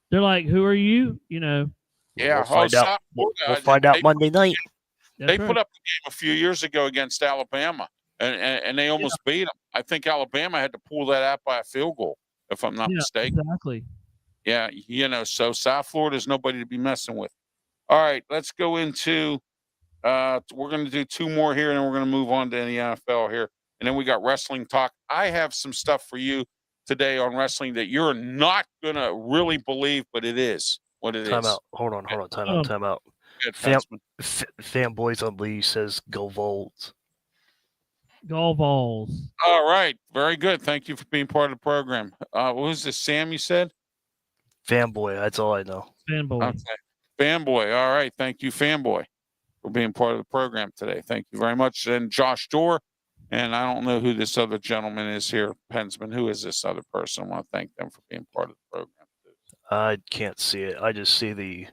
They're like, who are you? Yeah, we'll find out. We'll find out Monday night. They put up a game a few years ago against Alabama, and they almost beat them. I think Alabama had to pull that out by a field goal, if I'm not mistaken. Exactly. Yeah, so South Florida is nobody to be messing with. All right, let's go into we're going to do 2 more here, and then we're going to move on to the NFL here. And then we got wrestling talk. I have some stuff for you today on wrestling that you're not going to really believe, but it is what it is. Time out. Hold on. Time out. Fanboys Unleashed says go Vols. Go Vols. All right. Very good. Thank you for being part of the program. What was this, Sam, you said? Fanboy. That's all I know. Fanboy. Okay. Fanboy. All right. Thank you, Fanboy, for being part of the program today. Thank you very much. And Josh Dorr. And I don't know who this other gentleman is here, Pensman. Who is this other person? I want to thank them for being part of the program. I can't see it. I just see the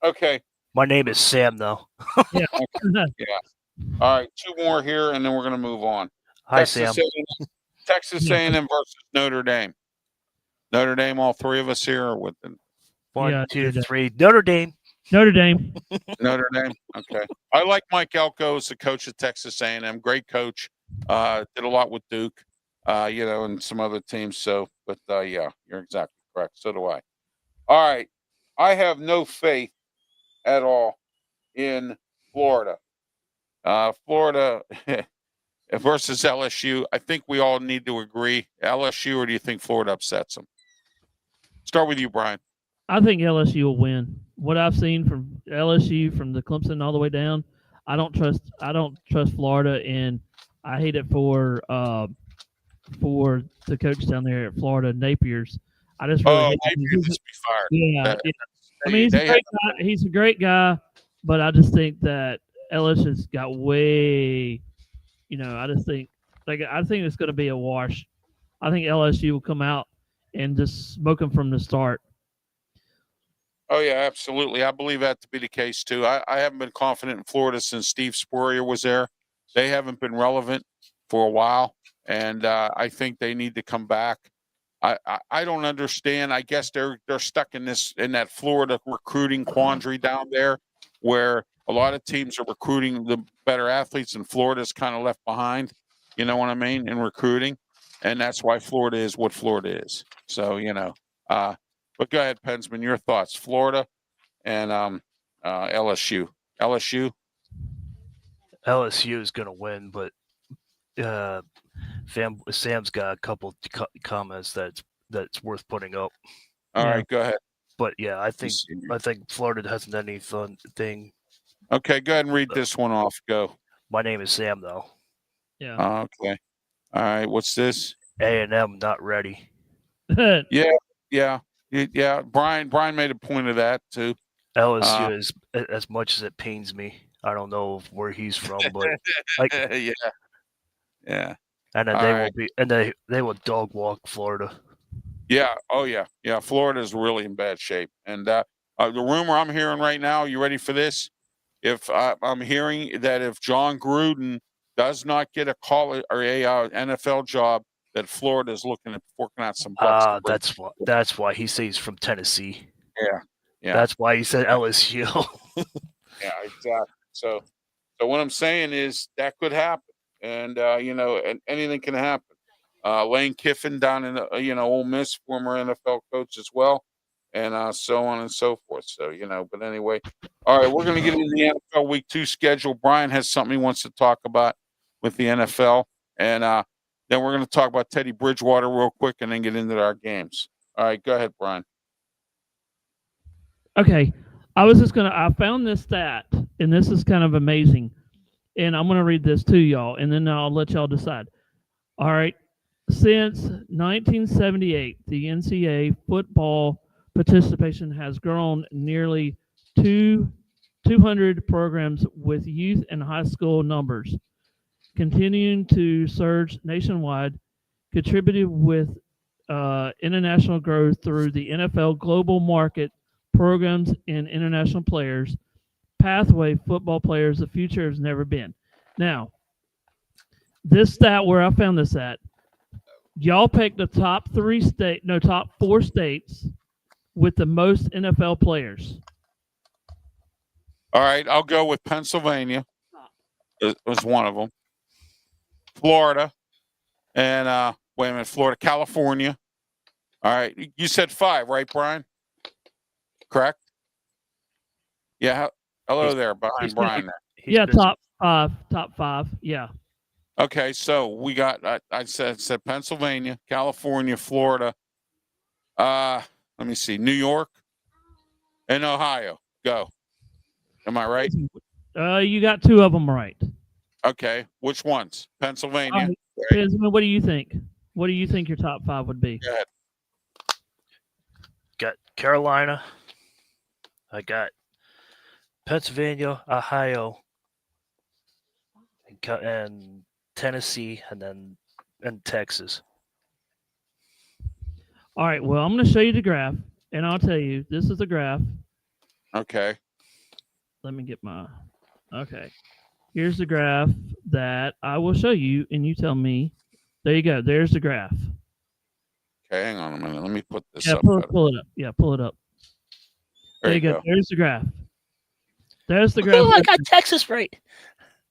Okay. My name is Sam, though. Yeah. All right. Two more here, and then we're going to move on. Hi, Sam. Texas Yeah. A&M versus Notre Dame. Notre Dame, all three of us here are with them. One, Yeah, two, Notre Dame. three. Notre Dame. Notre Dame. Notre Dame. Okay. I like Mike Elko as the coach of Texas A&M. Great coach. Did a lot with Duke, and some other teams. So, but yeah, you're exactly correct. So do I. All right. I have no faith at all in Florida. Florida versus LSU. I think we all need to agree. LSU, or do you think Florida upsets them? Start with you, Brian. I think LSU will win. What I've seen from LSU, from the Clemson all the way down, I don't trust Florida, and I hate it for the coach down there at Florida, Napier's. I just really hate him. Napier needs to be fired. Yeah, yeah. I mean, he's They a great guy. He's a great guy, but I just think that LSU's got way. I just think I think it's going to be a wash. I think LSU will come out and just smoke them from the start. Oh, yeah, absolutely. I believe that to be the case, too. I haven't been confident in Florida since Steve Spurrier was there. They haven't been relevant for a while, and I think they need to come back. I don't understand. I guess they're stuck in that Florida recruiting quandary down there, where a lot of teams are recruiting the better athletes, and Florida's kind of left behind. You know what I mean, in recruiting, and that's why Florida is what Florida is. So but go ahead, Pensman. Your thoughts, Florida and LSU. LSU is going to win, but Sam's got a couple comments that's worth putting up. All right, go ahead. But yeah, I think Florida hasn't done anything. Okay, go ahead and read this one off. Go. My name is Sam, though. Yeah. Okay. All right. What's this? A&M not ready. Yeah. Brian made a point of that too. LSU is, as much as it pains me. I don't know where he's from, but yeah. And then they will dog walk Florida. Yeah. Oh yeah. Yeah. Florida is really in bad shape, and the rumor I'm hearing right now. You ready for this? If I'm hearing that if John Gruden does not get a college or a NFL job, that Florida is looking at forking out some bucks. That's why he says he's from Tennessee. Yeah. That's why he said LSU. Yeah, exactly. So what I'm saying is that could happen, and and anything can happen. Lane Kiffin down in Ole Miss, former NFL coach as well, and so on and so forth. So but anyway, all right, we're going to get into the NFL Week 2 schedule. Brian has something he wants to talk about with the NFL, and then we're going to talk about Teddy Bridgewater real quick, and then get into our games. All right, go ahead, Brian. Okay, I found this stat, and this is kind of amazing, and I'm gonna read this to y'all, and then I'll let y'all decide. All right, since 1978, the NCAA football participation has grown nearly 200 programs with youth and high school numbers, continuing to surge nationwide, contributed with international growth through the NFL global market programs and international players, pathway football players, the future has never been. Now, this stat where I found this at, y'all picked the top four states with the most NFL players. All right, I'll go with Pennsylvania. It was one of them. Florida, and wait a minute, Florida, California. All right, you said 5, right, Brian? Correct. Yeah. Hello there, behind Brian. Yeah, top 5. Yeah. Okay, so we got. I said Pennsylvania, California, Florida. Let me see, New York, and Ohio. Go. Am I right? You got 2 of them right. Okay, which ones? Pennsylvania. Right. What do you think? What do you think your top 5 would be? Go ahead. Got Carolina. I got Pennsylvania, Ohio, and Tennessee, and Texas. All right. Well, I'm going to show you the graph, and I'll tell you this is a graph. Okay. let me get my. Okay. Here's the graph that I will show you, and you tell me. There you go. There's the graph. Okay, hang on a minute. Let me put this Yeah, up. pull it up. Yeah, pull it up. There you go. go. There's the graph. There's the graph. Oh, I got Texas right.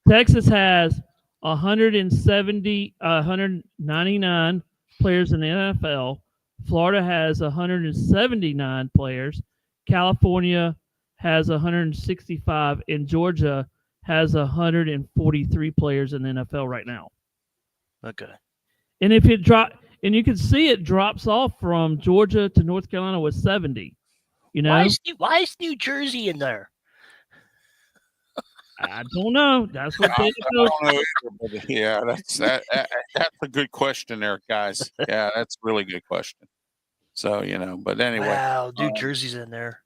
Texas has 199 players in the NFL. Florida has 179 players. California has 165, and Georgia has 143 players in the NFL right now. Okay. And if it drop, and you can see it drops off from Georgia to North Carolina with 70. You know, Why is New Jersey in there? I don't know. That's what I don't know either, but yeah, that's a good question there, guys. Yeah, that's a really good question. So, but anyway. Wow, New Jersey's in there.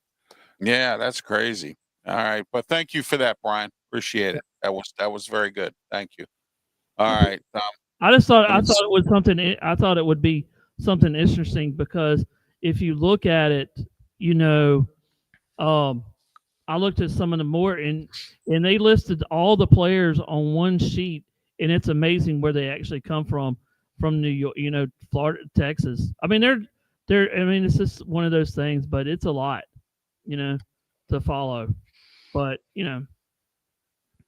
Yeah, that's crazy. All right. But thank you for that, Brian. Appreciate it. That was very good. Thank you. All right. I just thought it was something. I thought it would be something interesting because if you look at it, I looked at some of the more and they listed all the players on one sheet, and it's amazing where they actually come from New York, Florida, Texas. I mean, it's just one of those things, but it's a lot, to follow. But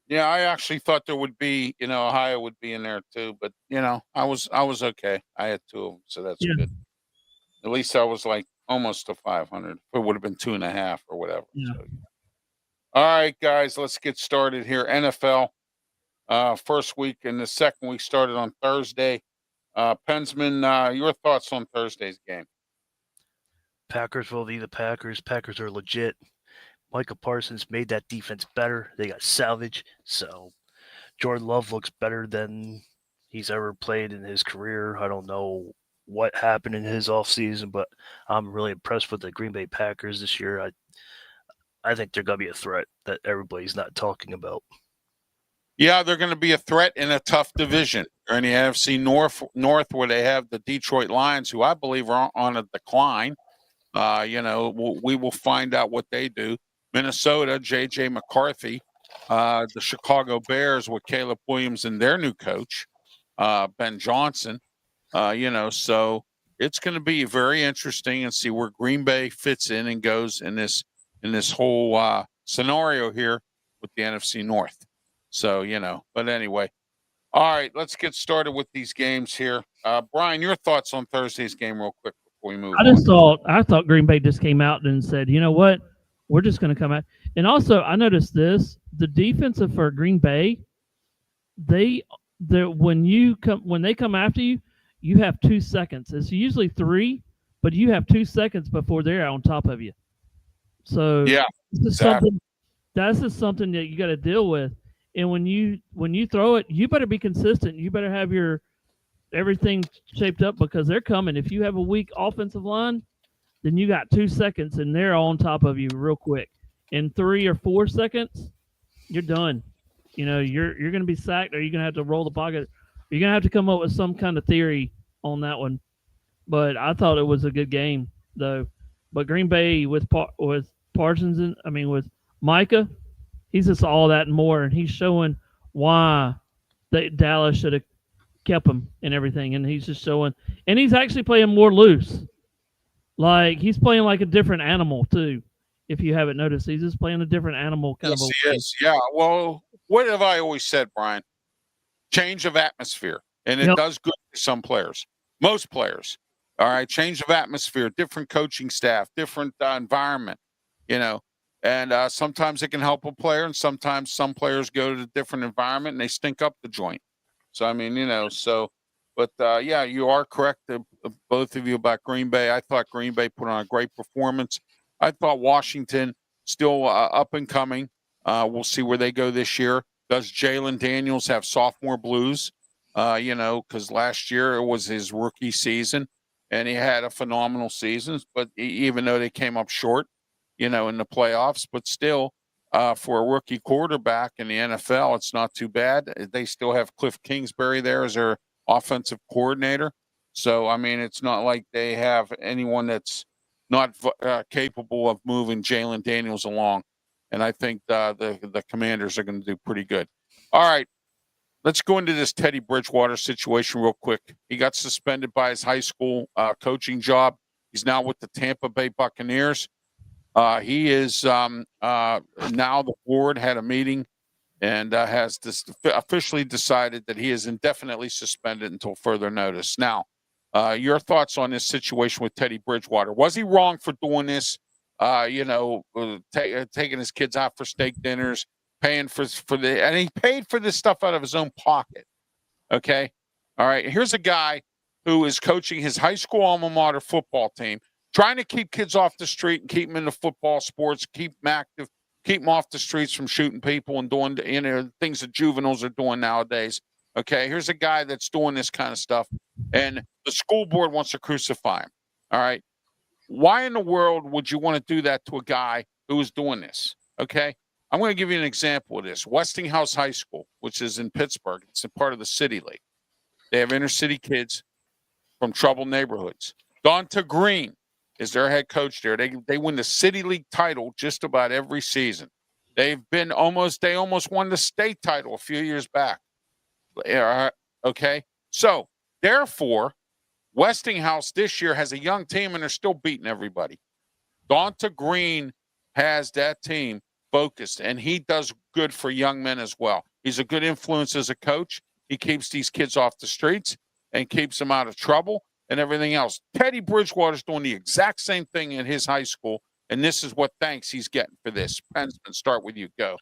yeah, I actually thought there would be, Ohio would be in there too, but I was okay. I had two of them, so that's good. At least I was like almost to 500. It would have been 2.5 or whatever. Yeah. So, all right, guys, let's get started here. NFL first week, and the second week started on Thursday. Pensman, your thoughts on Thursday's game? Packers will be the Packers. Packers are legit. Micah Parsons made that defense better. They got salvage. So Jordan Love looks better than he's ever played in his career. I don't know what happened in his offseason, but I'm really impressed with the Green Bay Packers this year. I think they're going to be a threat that everybody's not talking about. Yeah, they're going to be a threat in a tough division. They're in the NFC North where they have the Detroit Lions, who I believe are on a decline. We will find out what they do. Minnesota, J.J. McCarthy, the Chicago Bears with Caleb Williams and their new coach, Ben Johnson. So it's going to be very interesting and see where Green Bay fits in and goes in this whole scenario here with the NFC North. So, but anyway. All right, let's get started with these games here. Brian, your thoughts on Thursday's game real quick before we move on. I thought Green Bay just came out and said, you know what? We're just going to come out. And also, I noticed this: the defensive for Green Bay, when they come after you, you have 2 seconds. It's usually 3, but you have 2 seconds before they're on top of you. So yeah, that's just something that you got to deal with. And when you throw it, you better be consistent. You better have your everything shaped up because they're coming. If you have a weak offensive line, then you got 2 seconds and they're on top of you real quick. In 3 or 4 seconds, you're done. You're going to be sacked, or you're going to have to roll the pocket. You're going to have to come up with some kind of theory on that one. But I thought it was a good game, though. But Green Bay with Parsons, with Micah, he's just all that and more, and he's showing why Dallas should have kept him and everything. And he's just showing, and he's actually playing more loose. Like he's playing like a different animal too. If you haven't noticed, he's just playing a different animal kind of. He is. Yeah. Well, what have I always said, Brian? Change of atmosphere, and it does good to some players, most players. All right, change of atmosphere, different coaching staff, different environment. And sometimes it can help a player, and sometimes some players go to a different environment and they stink up the joint. So, but yeah, you are correct, both of you, about Green Bay. I thought Green Bay put on a great performance. I thought Washington still up and coming. We'll see where they go this year. Does Jalen Daniels have sophomore blues? Because last year it was his rookie season, and he had a phenomenal season, but even though they came up short, in the playoffs, but still, for a rookie quarterback in the NFL, it's not too bad. They still have Cliff Kingsbury there as their offensive coordinator. So, it's not like they have anyone that's not capable of moving Jalen Daniels along. and I think the Commanders are going to do pretty good. All right, let's go into this Teddy Bridgewater situation real quick. He got suspended by his high school coaching job. He's now with the Tampa Bay Buccaneers. He is now the board had a meeting and has officially decided that he is indefinitely suspended until further notice. Now, your thoughts on this situation with Teddy Bridgewater? Was he wrong for doing this? Taking his kids out for steak dinners, paying and he paid for this stuff out of his own pocket. Okay. All right. Here's a guy who is coaching his high school alma mater football team, trying to keep kids off the street and keep them into football sports, keep them active, keep them off the streets from shooting people and doing things that juveniles are doing nowadays. Okay. Here's a guy that's doing this kind of stuff, and the school board wants to crucify him. All right. Why in the world would you want to do that to a guy who is doing this? Okay. I'm going to give you an example of this. Westinghouse High School, which is in Pittsburgh, it's a part of the City League. They have inner city kids from troubled neighborhoods. Donta Green is their head coach there. They win the City League title just about every season. They almost won the state title a few years back. Okay. So therefore, Westinghouse this year has a young team and they're still beating everybody. Donta Green has that team focused, and he does good for young men as well. He's a good influence as a coach. He keeps these kids off the streets and keeps them out of trouble and everything else. Teddy Bridgewater's doing the exact same thing in his high school, and this is what thanks he's getting for this. Pensman, start with you. Go.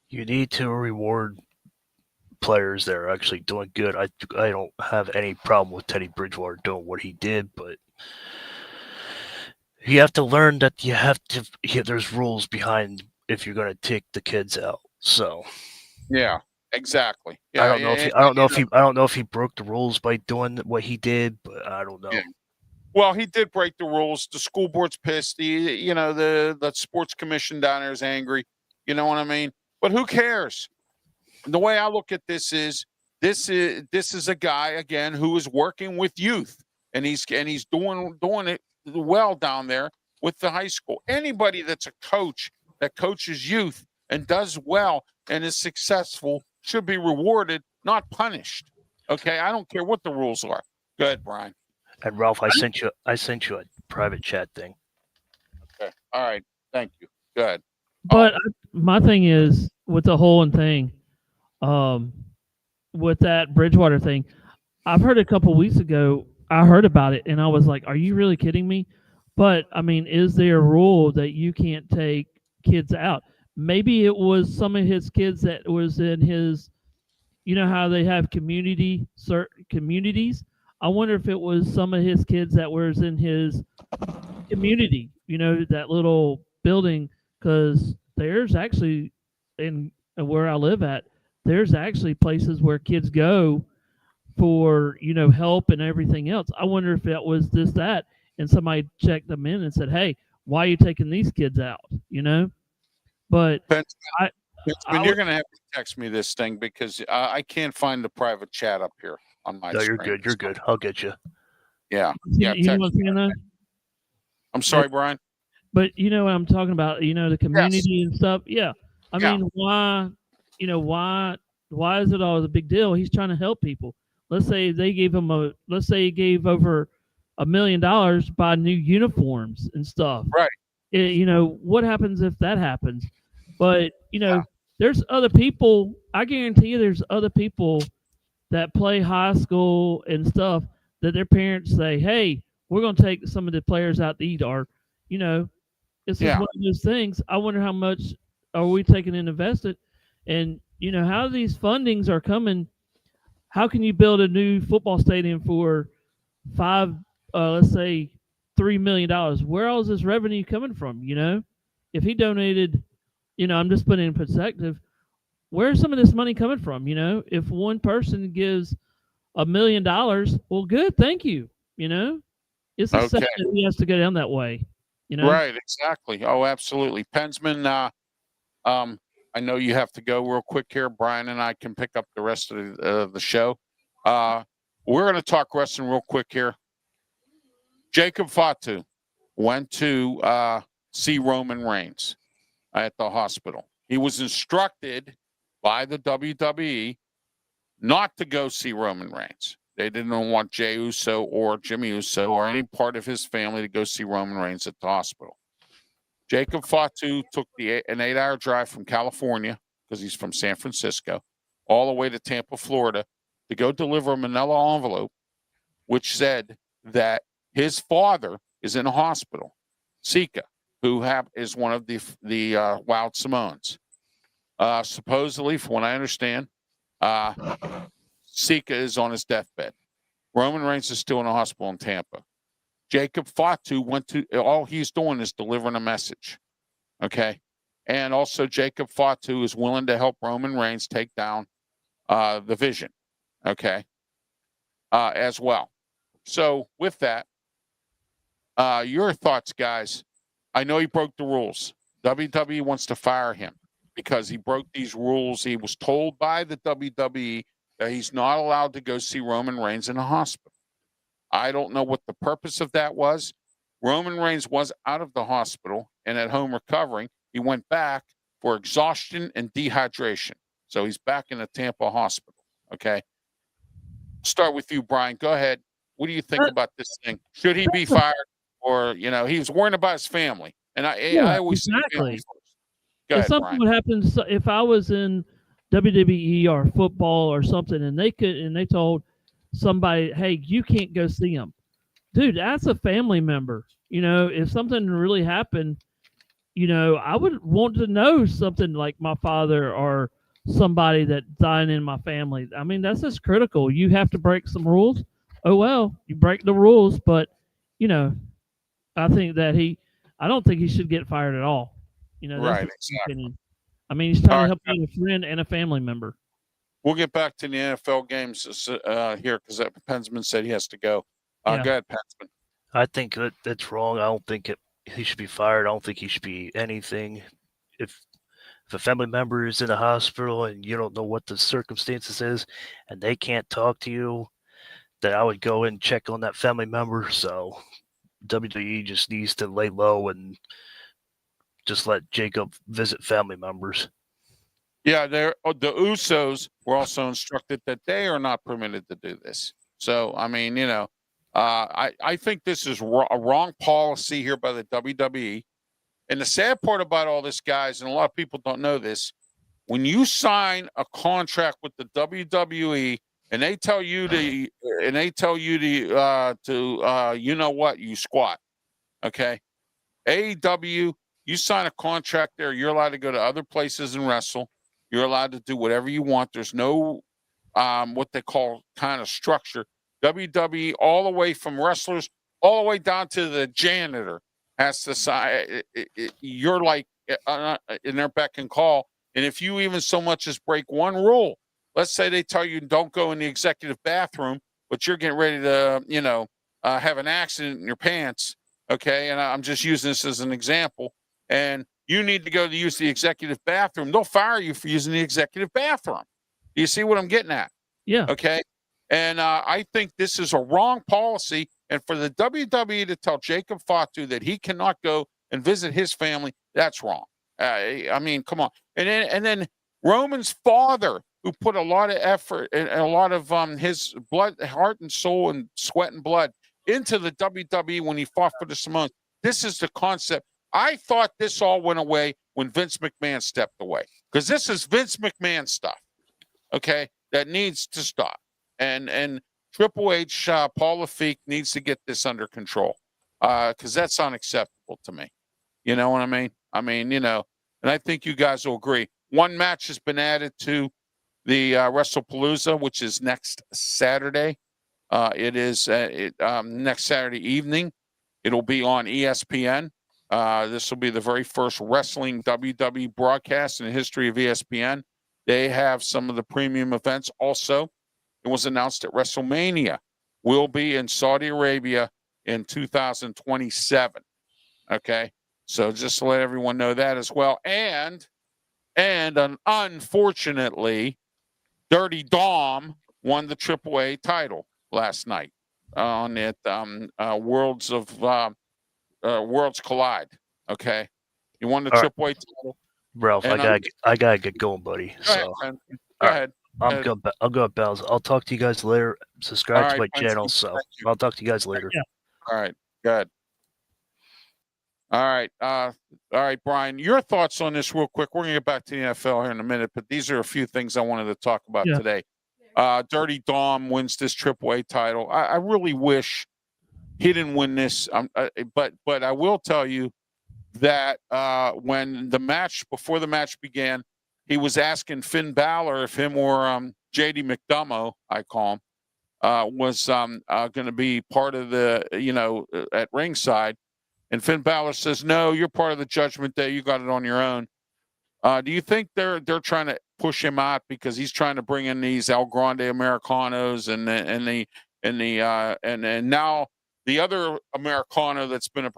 You need to reward players that are actually doing good. I don't have any problem with Teddy Bridgewater doing what he did, but you have to learn that there's rules behind if you're going to take the kids out. So yeah, exactly. Yeah, I don't know if he broke the rules by doing what he did, but I don't know. Yeah. Well, he did break the rules. The school board's pissed. The sports commission down there is angry. You know what I mean? But who cares? The way I look at this is a guy again who is working with youth, and he's doing it well down there with the high school. Anybody that's a coach that coaches youth and does well and is successful should be rewarded, not punished. Okay, I don't care what the rules are. Go ahead, Brian. And Ralph, I sent you a private chat thing. Okay, all right, thank you. Go ahead. But my thing is with the whole thing, with that Bridgewater thing, I've heard a couple weeks ago. I heard about it and I was like, "Are you really kidding me?" But I mean, is there a rule that you can't take kids out? Maybe it was some of his kids that was in his. You know how they have communities. I wonder if it was some of his kids that was in his community. You know, that little building, because there's actually in where I live at, there's actually places where kids go for help and everything else. I wonder if it was that, and somebody checked them in and said, "Hey, why are you taking these kids out?" But you're going to have to text me this thing because I can't find the private chat up here on my. No, screen. you're good. You're good. I'll get you. Yeah. You know what I'm saying, though? I'm sorry, Brian. But you know what I'm talking about. The community and stuff. Yeah. I mean, why? Why is it always a big deal? He's trying to help people. Let's say they gave him let's say he gave over $1 million to buy new uniforms and stuff. Right. What happens if that happens? But there's other people. I guarantee you, there's other people that play high school and stuff that their parents say, "Hey, we're going to take some of the players out to eat," or it's just one of those things. I wonder how much are we taking and invested, and how these fundings are coming. How can you build a new football stadium for let's say $3 million? Where else is this revenue coming from? If he donated, I'm just putting it in perspective. Where's some of this money coming from? If one person gives $1 million, well, good, thank you. It's a set that he has to go down that way. Right, exactly. Oh, absolutely. Pensman, I know you have to go real quick here. Brian and I can pick up the rest of the show. We're going to talk wrestling real quick here. Jacob Fatu went to see Roman Reigns. at the hospital. He was instructed by the WWE not to go see Roman Reigns. They didn't want Jey Uso or Jimmy Uso or any part of his family to go see Roman Reigns at the hospital. Jacob Fatu took an 8-hour drive from California, because he's from San Francisco, all the way to Tampa, Florida, to go deliver a manila envelope, which said that his father is in a hospital, Sika, who is one of the Wild Samoans. Supposedly, from what I understand, Sika is on his deathbed. Roman Reigns is still in a hospital in Tampa. Jacob Fatu all he's doing is delivering a message. Okay. And also Jacob Fatu is willing to help Roman Reigns take down the Vision. Okay. As well. So with that, your thoughts, guys. I know he broke the rules. WWE wants to fire him because he broke these rules. He was told by the WWE that he's not allowed to go see Roman Reigns in a hospital. I don't know what the purpose of that was. Roman Reigns was out of the hospital and at home recovering. He went back for exhaustion and dehydration. So he's back in the Tampa hospital. Okay. Start with you, Brian. Go ahead. What do you think about this thing? Should he be fired? Or, he was worrying about his family. And I always say family first. Go if ahead, something Brian. would happen, if I was in WWE or football or something, and they told somebody, hey, you can't go see him. Dude, that's a family member. If something really happened, I would want to know something like my father or somebody that died in my family. I mean, that's just critical. You have to break some rules. Oh, well, you break the rules, but, I think that I don't think he should get fired at all. That's Right, my exactly. opinion. I mean, he's trying All to right. help out a friend and a family member. We'll get back to the NFL games here because Pensman said he has to go. Yeah. Go ahead, Pensman. I think that's wrong. I don't think he should be fired. I don't think he should be anything. If a family member is in a hospital and you don't know what the circumstances is and they can't talk to you, then I would go and check on that family member. So WWE just needs to lay low and just let Jacob visit family members. Yeah, the Usos were also instructed that they are not permitted to do this. So, I mean, I think this is a wrong policy here by the WWE. And the sad part about all this, guys, and a lot of people don't know this, when you sign a contract with the WWE and they tell you to, you squat. Okay. AEW, you sign a contract there. You're allowed to go to other places and wrestle. You're allowed to do whatever you want. There's no what they call kind of structure. WWE, all the way from wrestlers, all the way down to the janitor, has to sign. You're like in their beck and call. And if you even so much as break one rule, let's say they tell you don't go in the executive bathroom, but you're getting ready to, have an accident in your pants. Okay. And I'm just using this as an example. And you need to go to use the executive bathroom. They'll fire you for using the executive bathroom. Do you see what I'm getting at? Yeah. Okay. And I think this is a wrong policy. And for the WWE to tell Jacob Fatu that he cannot go and visit his family, that's wrong. I mean, come on. And then Roman's father, who put a lot of effort and a lot of his blood, heart and soul and sweat and blood into the WWE when he fought for the Samoans. This is the concept. I thought this all went away when Vince McMahon stepped away, because this is Vince McMahon stuff, okay, that needs to stop. And Triple H, Paul Lafitte needs to get this under control, because that's unacceptable to me. You know what I mean? And I think you guys will agree. One match has been added to the WrestlePalooza, which is next Saturday. It is next Saturday evening. It'll be on ESPN. This will be the very first wrestling WWE broadcast in the history of ESPN. They have some of the premium events also. It was announced that WrestleMania will be in Saudi Arabia in 2027. Okay. So just to let everyone know that as well. And unfortunately, Dirty Dom won the AAA title last night on that Worlds Collide. Okay. You won the All right. Triple A title. Ralph, And, I gotta get going, buddy. Go ahead, So Pen. Go all right. ahead. I'm good. I'll go at Bells. I'll talk to you guys later. Subscribe All to my right, Penske, channel. So thank you. I'll talk to you guys later. Yeah. All right, good. All right, Brian. Your thoughts on this, real quick. We're gonna get back to the NFL here in a minute, but these are a few things I wanted to talk about Yeah. today. Dirty Dom wins this Triple A title. I really wish he didn't win this. But I will tell you that when before the match began, he was asking Finn Balor if him or JD McDomo, I call him, was going to be part of the at ringside, and Finn Balor says, "No, you're part of the Judgment Day. You got it on your own." Do you think they're trying to push him out because he's trying to bring in these El Grande Americanos and now the other Americano that's been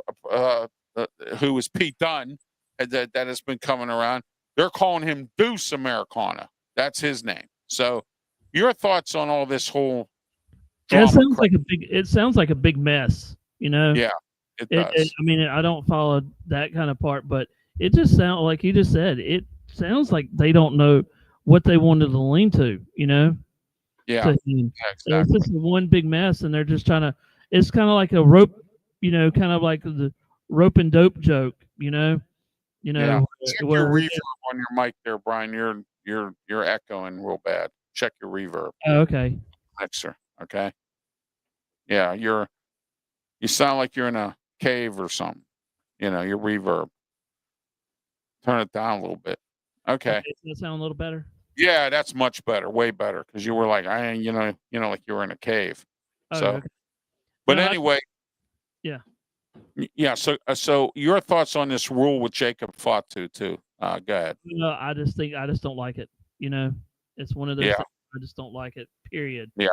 who is Pete Dunne that has been coming around? They're calling him Deuce Americana. That's his name. So, your thoughts on all this whole? It drama sounds crap? like a big. It sounds like a big mess. Yeah, it does. I mean, I don't follow that kind of part, but it just sounds like you just said. It sounds like they don't know what they wanted to lean to. Yeah, To him. So exactly. it's just one big mess, and they're just trying to. It's kind of like a rope, kind of like the rope and dope joke. Yeah. Check where your we reverb on your mic there, Brian. You're echoing real bad. Check your reverb okay. mixer. Okay. Yeah, you sound like you're in a cave or something. Your reverb. Turn it down a little bit. Okay. Does that sound a little better? Yeah, that's much better, way better, because you were like, like you were in a cave. Oh, So, okay. but No, anyway. Yeah. Yeah. So your thoughts on this rule with Jacob Fatu too? Go ahead. No, I just don't like it. It's one of those. Yeah. Things I just don't like it. Period. Yeah,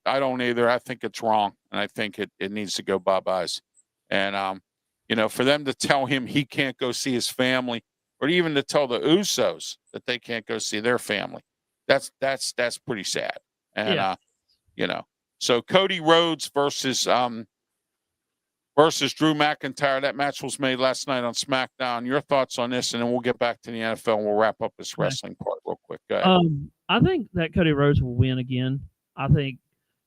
I don't either. I think it's wrong, and I think it needs to go bye-byes. And for them to tell him he can't go see his family, or even to tell the Usos that they can't go see their family, that's pretty sad. And Yeah. So Cody Rhodes versus Drew McIntyre. That match was made last night on SmackDown. Your thoughts on this, and then we'll get back to the NFL and we'll wrap up this wrestling part real quick. Go ahead. I think that Cody Rhodes will win again. I think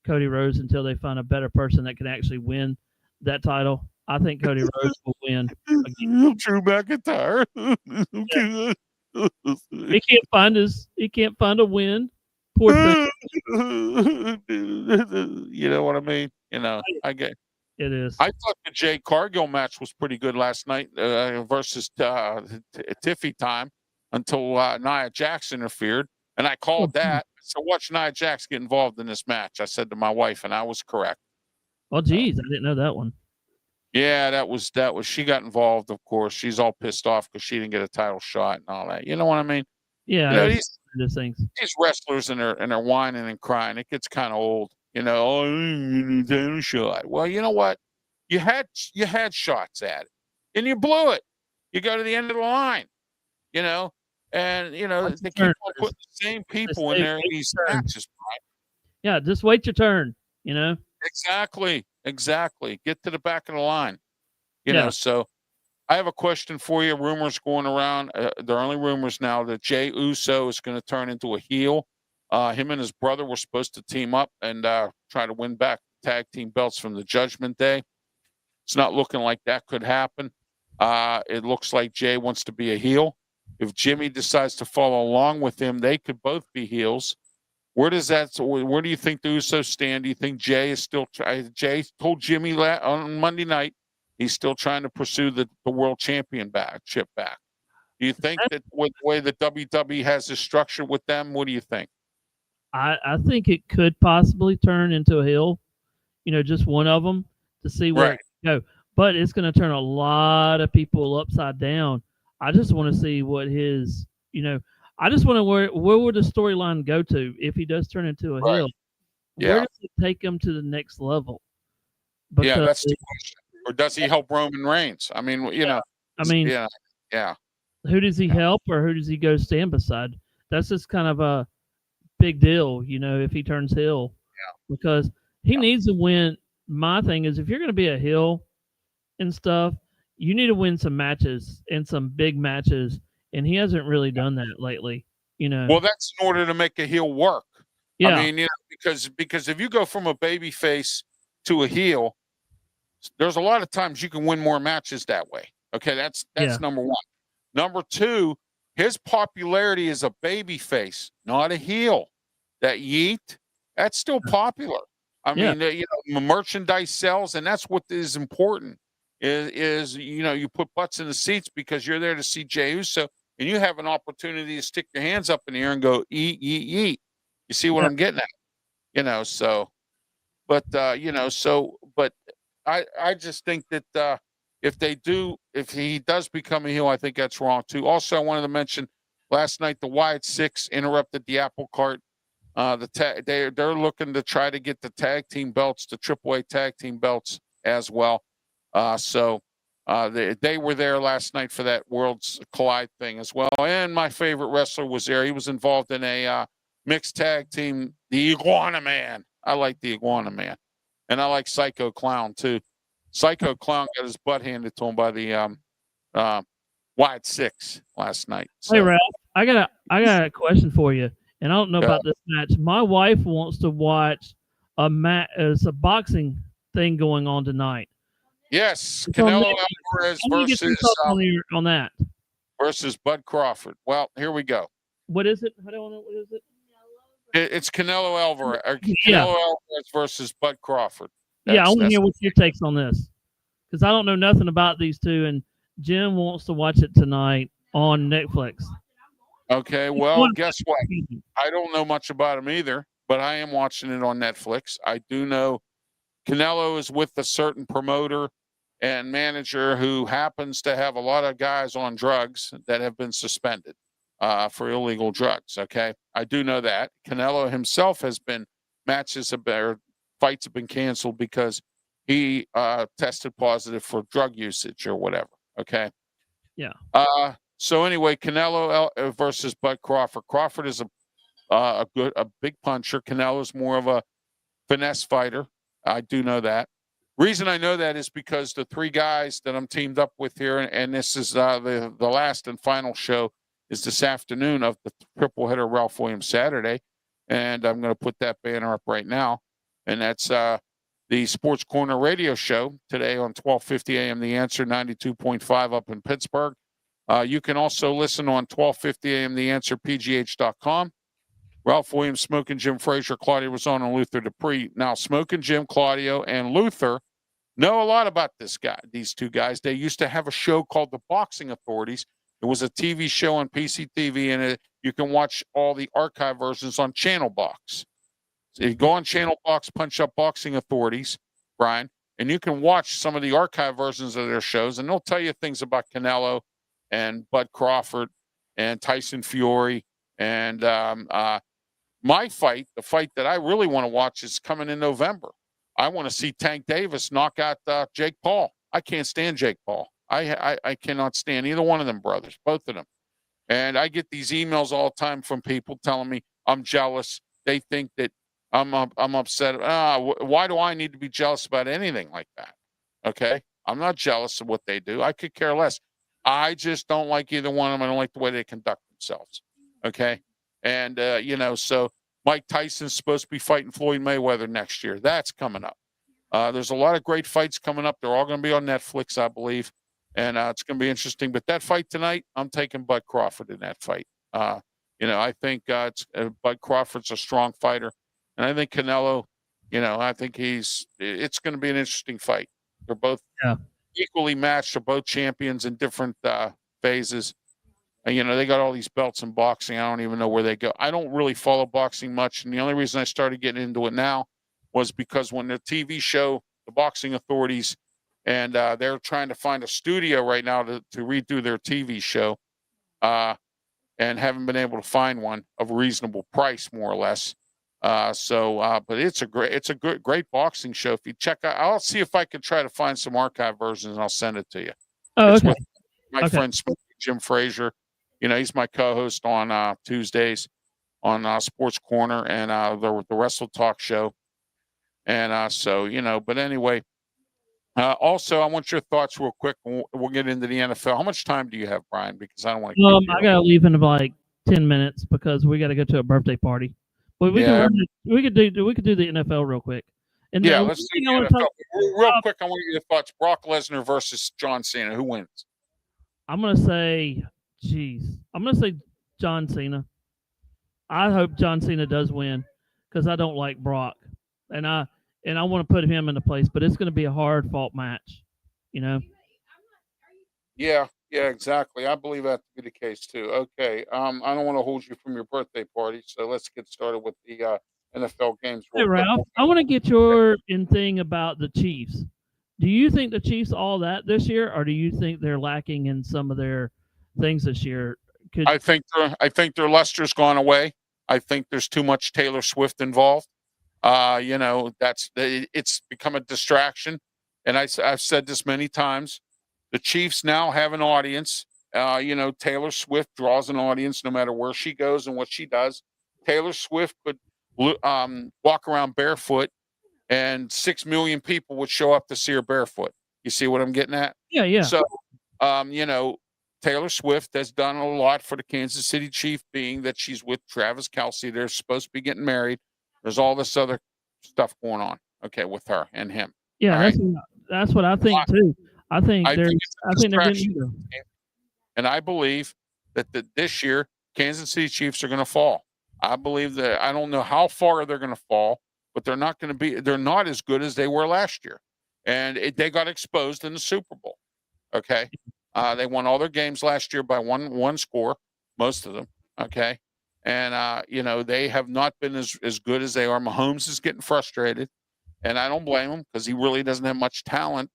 Cody Rhodes, until they find a better person that can actually win that title, I think Cody Rhodes will win again. Drew McIntyre. He can't find a win. Poor thing. You know what I mean? I get. It is. I thought the Jay Cargill match was pretty good last night versus Tiffy time until Nia Jax interfered, and I called that. So watch Nia Jax get involved in this match. I said to my wife, and I was correct. Oh, geez, I didn't know that one. Yeah, that was she got involved. Of course, she's all pissed off because she didn't get a title shot and all that. You know what I mean? Yeah, these things. wrestlers and they're whining and crying. It gets kind of old. Oh, you didn't a shot. Well, you know what? You had shots at it, and you blew it. You go to the end of the line, and they keep on putting the same people in there in these matches, right? Yeah, just wait your turn. Exactly. Get to the back of the line. Yeah. So I have a question for you. Rumors going around. There are only rumors now that Jey Uso is going to turn into a heel. Him and his brother were supposed to team up and try to win back tag team belts from the Judgment Day. It's not looking like that could happen. It looks like Jey wants to be a heel. If Jimmy decides to follow along with him, they could both be heels. Where do you think the Usos stand? Do you think Jey is still? Jey told Jimmy on Monday night he's still trying to pursue the world championship back. Do you think that with the way the WWE has this structure with them, what do you think? I think it could possibly turn into a heel, just one of them to see where it can go. But it's going to turn a lot of people upside down. I just want to see what his, I just want to where would the storyline go to if he does turn into a heel? Yeah. Where does it take him to the next level? Yeah, that's the question. Or does he help Roman Reigns? I mean, yeah. Who does he help, or who does he go stand beside? That's just kind of a big deal, if he turns heel. Yeah. Because he needs to win. My thing is, if you're going to be a heel and stuff, you need to win some matches and some big matches, and he hasn't really done that lately. Well, that's in order to make a heel work. Yeah. I mean, because if you go from a baby face to a heel, there's a lot of times you can win more matches that way. Okay, that's number one. Number two, his popularity is a baby face, not a heel. That Yeet, that's still popular. I mean, merchandise sells, and that's what is important. Is you put butts in the seats because you're there to see Jey Uso, and you have an opportunity to stick your hands up in the air and go eat, eat, eat. You see what I'm getting at? But I just think that if he does become a heel, I think that's wrong too. Also, I wanted to mention last night the Wyatt Six interrupted the apple cart. They're looking to try to get the tag team belts, the AAA tag team belts as well. They were there last night for that Worlds Collide thing as well. And my favorite wrestler was there. He was involved in a mixed tag team, the Iguana Man. I like the Iguana Man, and I like Psycho Clown too. Psycho Clown got his butt handed to him by the Wyatt Six last night. So. Hey Ralph, I got a question for you, and I don't know about this match. My wife wants to watch it's a boxing thing going on tonight. Yes, Canelo Alvarez on that versus Bud Crawford. Well, here we go. What is it? I don't know. What is it? It's Canelo Alvarez. Alvarez versus Bud Crawford. I want to hear what your takes on this, because I don't know nothing about these two, and Jim wants to watch it tonight on Netflix. Okay, well, guess what? I don't know much about him either, but I am watching it on Netflix. I do know Canelo is with a certain promoter and manager who happens to have a lot of guys on drugs that have been suspended for illegal drugs. Okay, I do know that. Canelo himself has been fights have been canceled because he tested positive for drug usage or whatever. Okay. Yeah. So anyway, Canelo versus Bud Crawford. Crawford is a big puncher. Canelo is more of a finesse fighter. I do know that. Reason I know that is because the three guys that I'm teamed up with here, and this is the last and final show, is this afternoon of the triple header Ralph Williams Saturday, and I'm going to put that banner up right now, and that's the Sports Corner radio show today on 1250 AM. The Answer 92.5 up in Pittsburgh. You can also listen on 1250 AM. The Answer PGH.com. Ralph Williams, Smoking Jim Frazier, Claudio Rosano, and Luther Dupree. Now, Smoking Jim, Claudio, and Luther know a lot about these two guys. They used to have a show called The Boxing Authorities. It was a TV show on PCTV, and you can watch all the archive versions on Channel Box. So you go on Channel Box, punch up Boxing Authorities, Brian, and you can watch some of the archive versions of their shows, and they'll tell you things about Canelo and Bud Crawford and Tyson Fury and my fight, the fight that I really want to watch, is coming in November. I want to see Tank Davis knock out Jake Paul. I can't stand Jake Paul. I cannot stand either one of them brothers, both of them. And I get these emails all the time from people telling me I'm jealous. They think that I'm upset. Why do I need to be jealous about anything like that? Okay, I'm not jealous of what they do. I could care less. I just don't like either one of them. I don't like the way they conduct themselves. Okay. And, so Mike Tyson's supposed to be fighting Floyd Mayweather next year. That's coming up. There's a lot of great fights coming up. They're all going to be on Netflix, I believe. And it's going to be interesting. But that fight tonight, I'm taking Bud Crawford in that fight. I think Bud Crawford's a strong fighter. And I think Canelo, I think it's going to be an interesting fight. They're both equally matched. They're both champions in different phases. They got all these belts in boxing. I don't even know where they go. I don't really follow boxing much. And the only reason I started getting into it now was because when the TV show, the Boxing Authorities, and they're trying to find a studio right now to redo their TV show, and haven't been able to find one of a reasonable price, more or less. But it's a great boxing show. If you check out, I'll see if I can try to find some archive versions and I'll send it to you. Oh, it's okay. With my friend Jim Frazier. He's my co-host on Tuesdays on Sports Corner and the Wrestle Talk show. And but anyway, Also, I want your thoughts real quick. We'll get into the NFL. How much time do you have, Brian? Because I don't want to. I gotta leave in like 10 minutes because we got to go to a birthday party. But we Yeah. we could do the NFL real quick. And Yeah, the let's do thing the I wanna NFL. talk- Real quick, I want your thoughts. Brock Lesnar versus John Cena. Who wins? I'm gonna say, John Cena. I hope John Cena does win because I don't like Brock, and I want to put him in the place. But it's going to be a hard fought match, you know. Yeah, exactly. I believe that to be the case too. Okay. I don't want to hold you from your birthday party, so let's get started with the NFL games. Hey real quick. Ralph, I want to get your thing about the Chiefs. Do you think the Chiefs all that this year, or do you think they're lacking in some of their things this year? I think their luster's gone away. I think there's too much Taylor Swift involved. It's become a distraction. And I've said this many times. The Chiefs now have an audience. Taylor Swift draws an audience no matter where she goes and what she does. Taylor Swift could walk around barefoot, and 6 million people would show up to see her barefoot. You see what I'm getting at? Yeah. So, Taylor Swift has done a lot for the Kansas City Chief, being that she's with Travis Kelce. They're supposed to be getting married. There's all this other stuff going on, with her and him. Yeah, that's what I think too. I think they're getting either. And I believe that this year Kansas City Chiefs are going to fall. I believe that. I don't know how far they're going to fall, but they're not going to be. They're not as good as they were last year, and they got exposed in the Super Bowl. Okay, they won all their games last year by one score, most of them. Okay, and they have not been as good as they are. Mahomes is getting frustrated, and I don't blame him because he really doesn't have much talent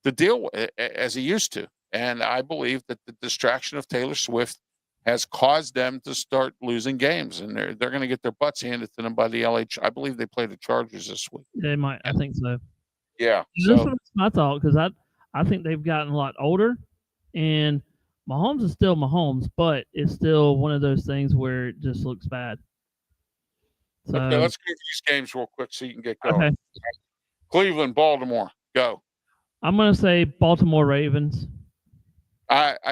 to deal with as he used to. And I believe that the distraction of Taylor Swift has caused them to start losing games, and they're going to get their butts handed to them by the LA. I believe they play the Chargers this week. They might. I think so. Yeah. This was my thought because I think they've gotten a lot older, and Mahomes is still Mahomes, but it's still one of those things where it just looks bad. So, okay, let's go through these games real quick so you can get going. Okay. Cleveland, Baltimore, go. I'm going to say Baltimore Ravens.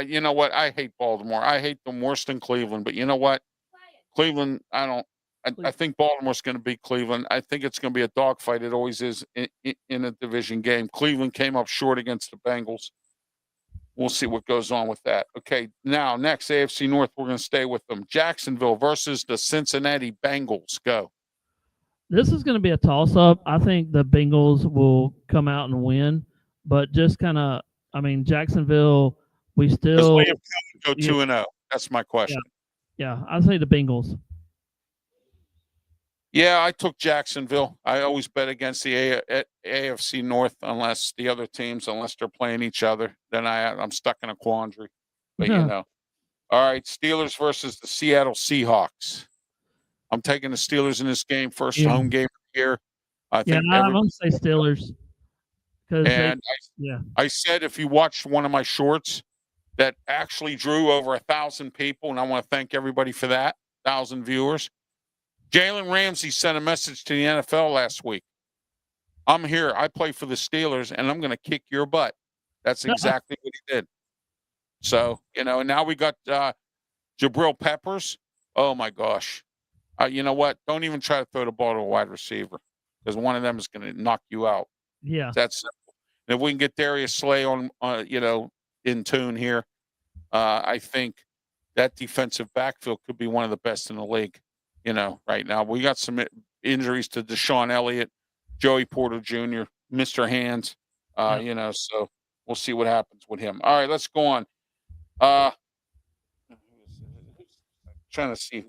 You know what? I hate Baltimore. I hate them worse than Cleveland. But you know what? Cleveland, I think Baltimore's going to beat Cleveland. I think it's going to be a dogfight. It always is in a division game. Cleveland came up short against the Bengals. We'll see what goes on with that. Okay, now next AFC North, we're going to stay with them. Jacksonville versus the Cincinnati Bengals. Go. This is going to be a toss-up. I think the Bengals will come out and win, but just kind of, Jacksonville. We still go 2-0. That's my question. Yeah, I'd say the Bengals. Yeah, I took Jacksonville. I always bet against the AFC North unless they're playing each other. Then I'm stuck in a quandary. But All right, Steelers versus the Seattle Seahawks. I'm taking the Steelers in this game, first home game of the year. I'm going to say Steelers. I said if you watched one of my shorts that actually drew over 1,000 people, and I want to thank everybody for that, 1,000 viewers. Jalen Ramsey sent a message to the NFL last week. I'm here. I play for the Steelers, and I'm going to kick your butt. That's exactly what he did. So, and now we got Jabril Peppers. Oh, my gosh. You know what? Don't even try to throw the ball to a wide receiver because one of them is going to knock you out. Yeah. That's simple. And if we can get Darius Slay on in tune here, I think that defensive backfield could be one of the best in the league. Right now we got some injuries to Deshaun Elliott, Joey Porter Jr., Mr. Hands. So we'll see what happens with him. All right, let's go on. Trying to see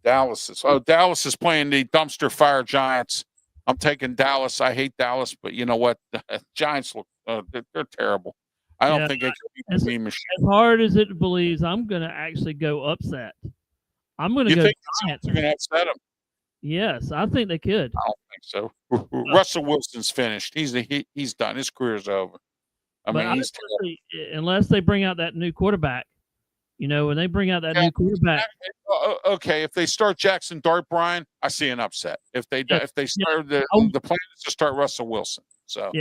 Dallas is playing the dumpster fire Giants. I'm taking Dallas. I hate Dallas, but you know what? The Giants look they're terrible. I don't think they can be machine. As hard as it believes, I'm going to actually go upset. I'm going to go. You think the Giants are going to upset them? Yes, I think they could. I don't think so. Russell Wilson's finished. He's done. His career's over. Unless they bring out that new quarterback. When they bring out that new quarterback. Okay, if they start Jackson Dart, Brian, I see an upset. If they start the plan is to start Russell Wilson. So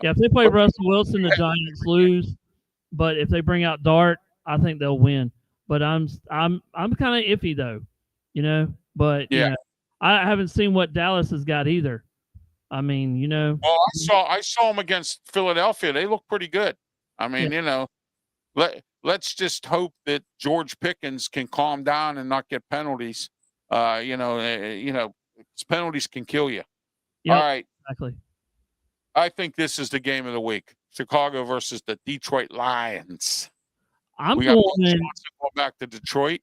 Yeah, if they play Russell Wilson, the Giants lose. But if they bring out Dart, I think they'll win. But I'm kind of iffy though, you know. But Yeah. I haven't seen what Dallas has got either. I mean, Well, I saw them against Philadelphia. They look pretty good. I mean, let's just hope that George Pickens can calm down and not get penalties. Penalties can kill you. Yep, All right. exactly. I think this is the game of the week. Chicago versus the Detroit Lions. I'm We got going. Bill Johnson going back to Detroit,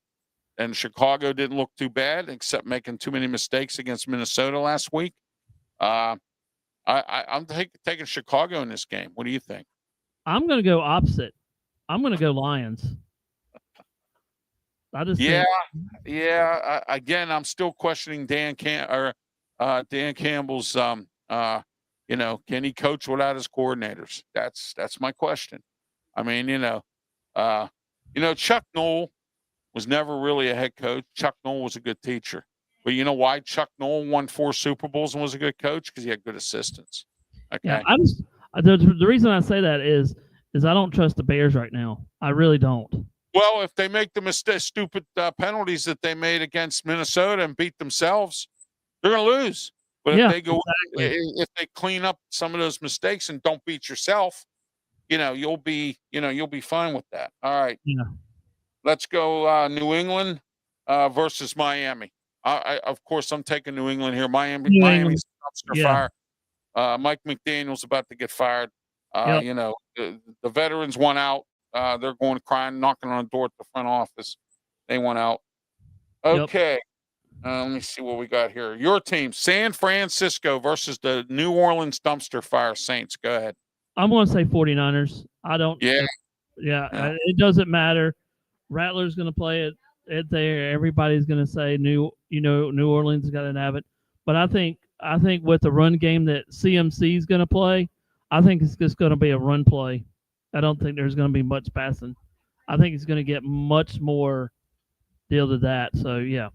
and Chicago didn't look too bad, except making too many mistakes against Minnesota last week. I'm taking Chicago in this game. What do you think? I'm going to go opposite. I'm going to go Lions. I just think, Again, I'm still questioning Dan Campbell's. Can he coach without his coordinators? That's my question. I mean, Chuck Noll was never really a head coach. Chuck Noll was a good teacher. But you know why Chuck Noll won 4 Super Bowls and was a good coach? Because he had good assistants. Okay. yeah, the reason I say that is I don't trust the Bears right now. I really don't. Well, if they make the stupid penalties that they made against Minnesota and beat themselves, they're going to lose. But if they go, if they clean up some of those mistakes and don't beat yourself, you'll be fine with that. All right. Yeah. Let's go New England versus Miami. Of course, I'm taking New England here. Miami's dumpster fire. Mike McDaniel's about to get fired. The veterans won out. They're going crying, knocking on the door at the front office. They went out. Okay. Let me see what we got here. Your team, San Francisco versus the New Orleans dumpster fire Saints. Go ahead. I'm going to say 49ers. I don't. Yeah. It doesn't matter. Rattler's going to play it there. Everybody's going to say New Orleans is going to have it. But I think with the run game that CMC is going to play, I think it's just going to be a run play. I don't think there's going to be much passing. I think it's going to get much more deal to that. So, yeah.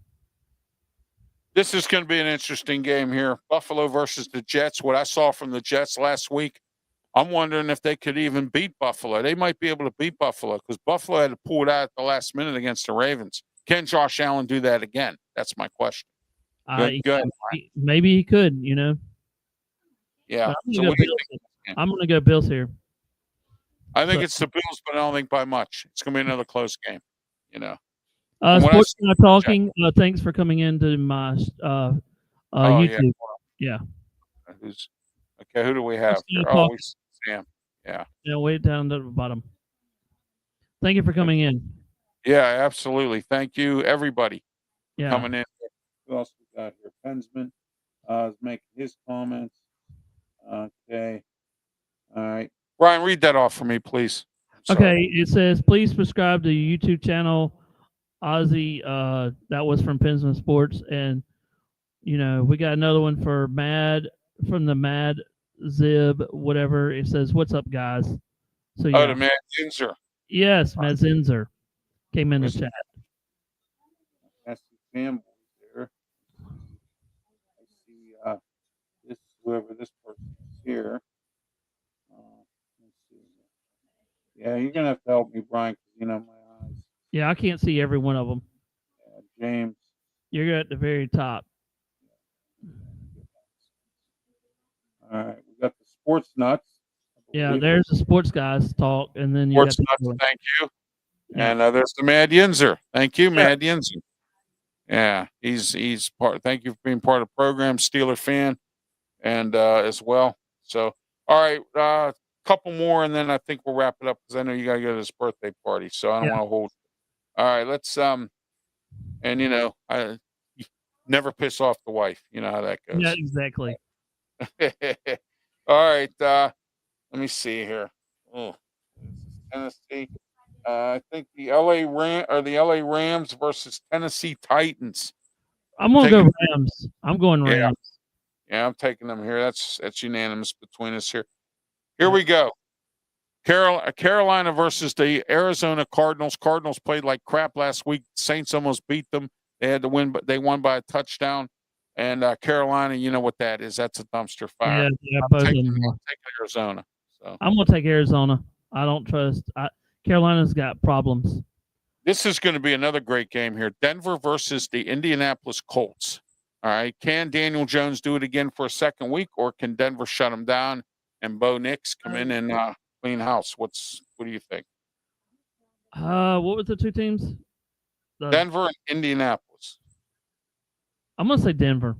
This is going to be an interesting game here. Buffalo versus the Jets. What I saw from the Jets last week, I'm wondering if they could even beat Buffalo. They might be able to beat Buffalo because Buffalo had to pull it out at the last minute against the Ravens. Can Josh Allen do that again? That's my question. Good. Maybe he could, Yeah. I'm going to go Bills here. I think it's the Bills, but I don't think by much. It's going to be another close game, Sports Not Talking, thanks for coming into my YouTube. Yeah. Okay, who do we have? Sam. Yeah. Yeah, way down to the bottom. Thank you for coming in. Yeah, absolutely. Thank you, everybody, for Yeah. coming in. Who else we got here? Pensman is making his comments. Okay. All right. Brian, read that off for me, please. Okay, it says, please subscribe to the YouTube channel, Ozzy. That was from Pensman Sports. And, we got another one for from the Mad Zib, whatever. It says, what's up, guys? So, yeah. Oh, the Mad Zinzer. Yes, Mad Zinzer came in the chat. That's the Campbell there. I see whoever this person is here. Let's see. Yeah, you're going to have to help me, Brian, because my eyes. Yeah, I can't see every one of them. James. You're at the very top. All right, we got the Sports Nuts. Yeah, there's the Sports Guys talk, and then Sports Nuts. Thank you. Yeah. And there's the Mad Yinzer. Thank you, Mad Yinzer. Yeah, he's part. Thank you for being part of the program, Steeler fan, and as well. So, all right, couple more, and then I think we'll wrap it up because I know you got to go to this birthday party, so I don't want to hold. All right, let's and I never piss off the wife. You know how that goes. Yeah, exactly. All right, let me see here. Oh, Tennessee. I think the LA Rams versus Tennessee Titans. I'm gonna go Rams. I'm going Rams. Yeah, I'm taking them here. That's unanimous between us here. Here we go. Carolina versus the Arizona Cardinals. Cardinals played like crap last week. Saints almost beat them. They had to win, but they won by a touchdown. And Carolina, you know what that is? That's a dumpster fire. Yeah, both of them. I'm taking Arizona. So I'm gonna take Arizona. I don't trust. Carolina's got problems. this is going to be another great game here. Denver versus the Indianapolis Colts. All right. Can Daniel Jones do it again for a second week, or can Denver shut him down and Bo Nix come in and clean house? What do you think? What was the two teams? Denver and Indianapolis. I'm gonna say Denver.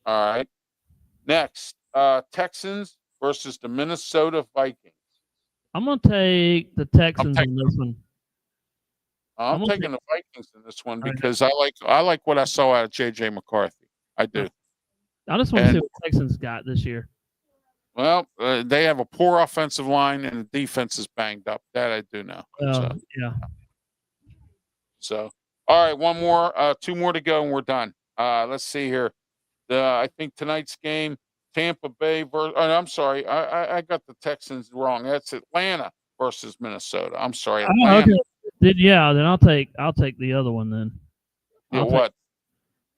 All right. Next, Texans versus the Minnesota Vikings. I'm gonna take the Texans in this one. I'm taking the Vikings in this one because I like what I saw out of J.J. McCarthy. I do. I just want to see what the Texans got this year. Well, they have a poor offensive line and the defense is banged up. That I do know. Yeah. So, all right, two more to go, and we're done. Let's see here. I think tonight's game, Tampa Bay versus. Oh, I'm sorry, I got the Texans wrong. That's Atlanta versus Minnesota. I'm sorry, Atlanta. Okay. Then I'll take the other one then. What?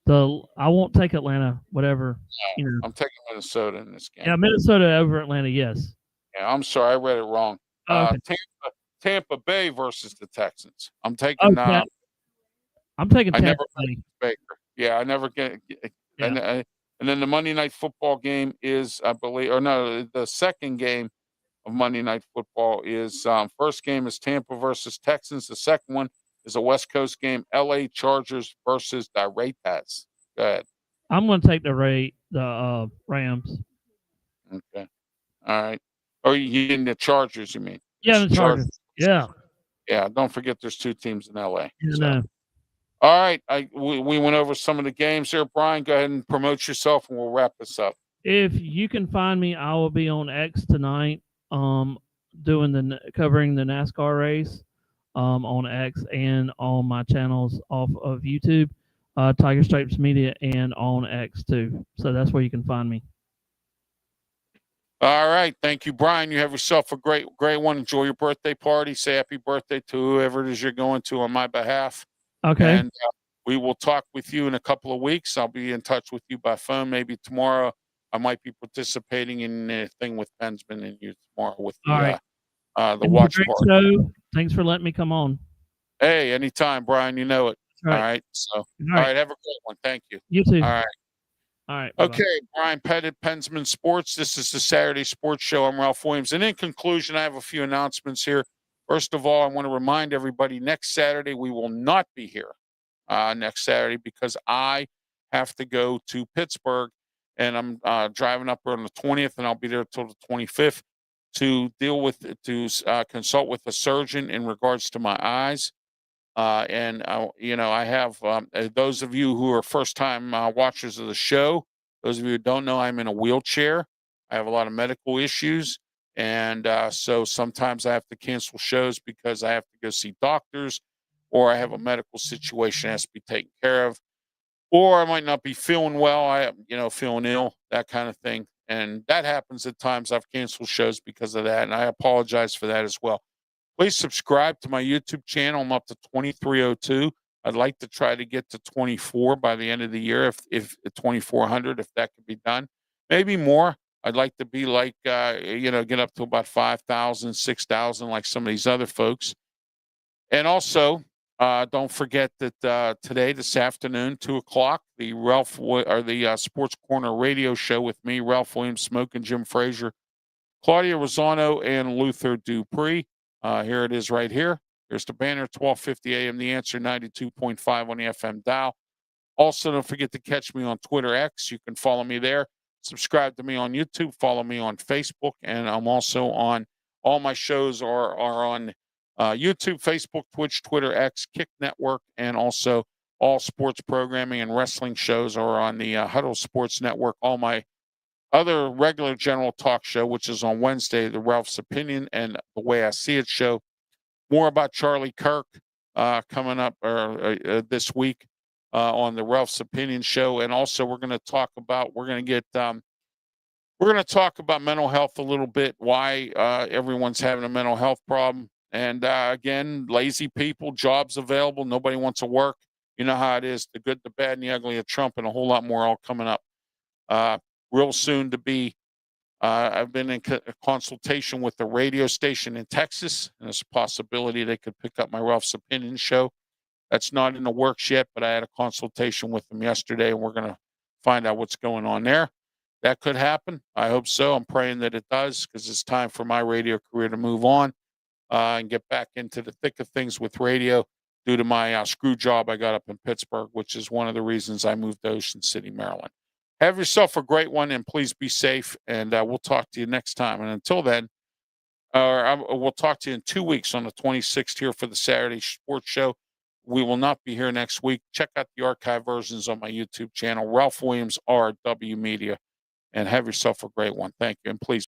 I won't take Atlanta. Whatever. I'm taking Minnesota in this game. Yeah, Minnesota over Atlanta. Yes. Yeah, I'm sorry, I read it wrong. Okay. Tampa Bay versus the Texans. I'm taking. I'm taking Tampa Bay. Baker. Yeah, I never get. Yeah. And then the Monday Night Football game is, I believe, or no, the second game of Monday Night Football is first game is Tampa versus Texans. The second one is a West Coast game, L.A. Chargers versus the Raiders. Go ahead. I'm going to take the Rams. Okay. All right. Or you in the Chargers, you mean? Yeah, the Chargers. Yeah. Yeah, don't forget there's two teams in L.A. No. All right. We went over some of the games here. Brian, go ahead and promote yourself, and we'll wrap this up. If you can find me, I will be on X tonight covering the NASCAR race on X and on my channels off of YouTube, Tiger Stripes Media, and on X too. So that's where you can find me. All right. Thank you, Brian. You have yourself a great one. Enjoy your birthday party. Say happy birthday to whoever it is you're going to on my behalf. Okay. And we will talk with you in a couple of weeks. I'll be in touch with you by phone. Maybe tomorrow I might be participating in a thing with Pensman and you tomorrow with the watch party. So thanks for letting me come on. Hey, anytime, Brian. You know it. Right. All right. So, all right. Have a great one. Thank you. You too. All right. All right. Okay, Brian Pettit, Pensman Sports. This is the Saturday Sports Show. I'm Ralph Williams. And in conclusion, I have a few announcements here. First of all, I want to remind everybody next Saturday we will not be here next Saturday because I have to go to Pittsburgh and I'm driving up on the 20th and I'll be there until the 25th to consult with a surgeon in regards to my eyes. I have those of you who are first-time watchers of the show, those of you who don't know, I'm in a wheelchair. I have a lot of medical issues, and so sometimes I have to cancel shows because I have to go see doctors, or I have a medical situation that has to be taken care of, or I might not be feeling well. Feeling ill, that kind of thing, and that happens at times. I've canceled shows because of that, and I apologize for that as well. Please subscribe to my YouTube channel. I'm up to 2302. I'd like to try to get to 24 by the end of the year, if 2400, if that could be done. Maybe more. I'd like to be like, get up to about 5,000, 6,000, like some of these other folks. And also, don't forget that today, this afternoon, 2:00, the Sports Corner radio show with me, Ralph Williams, Smoke, and Jim Frazier, Claudia Rosano, and Luther Dupree. Here it is right here. Here's the banner, 1250 AM, The Answer, 92.5 on the FM dial. Also, don't forget to catch me on Twitter X. You can follow me there. Subscribe to me on YouTube. Follow me on Facebook. And I'm also on, all my shows are on YouTube, Facebook, Twitch, Twitter X, Kick Network, and also all sports programming and wrestling shows are on the Huddle Sports Network. All my other regular general talk show, which is on Wednesday, the Ralph's Opinion and the Way I See It show. More about Charlie Kirk coming up this week on the Ralph's Opinion show. And also we're going to talk about mental health a little bit, why everyone's having a mental health problem. And again, lazy people, jobs available, nobody wants to work. You know how it is, the good, the bad, and the ugly of Trump, and a whole lot more all coming up. Real soon to be. I've been in consultation with the radio station in Texas, and there's a possibility they could pick up my Ralph's Opinion show. That's not in the works yet, but I had a consultation with them yesterday, and we're going to find out what's going on there. That could happen. I hope so. I'm praying that it does, because it's time for my radio career to move on and get back into the thick of things with radio due to my screw job I got up in Pittsburgh, which is one of the reasons I moved to Ocean City, Maryland. Have yourself a great one, and please be safe, and we'll talk to you next time. And until then, we'll talk to you in 2 weeks on the 26th here for the Saturday Sports Show. We will not be here next week. Check out the archive versions on my YouTube channel, Ralph Williams, RW Media, and have yourself a great one. Thank you, and please.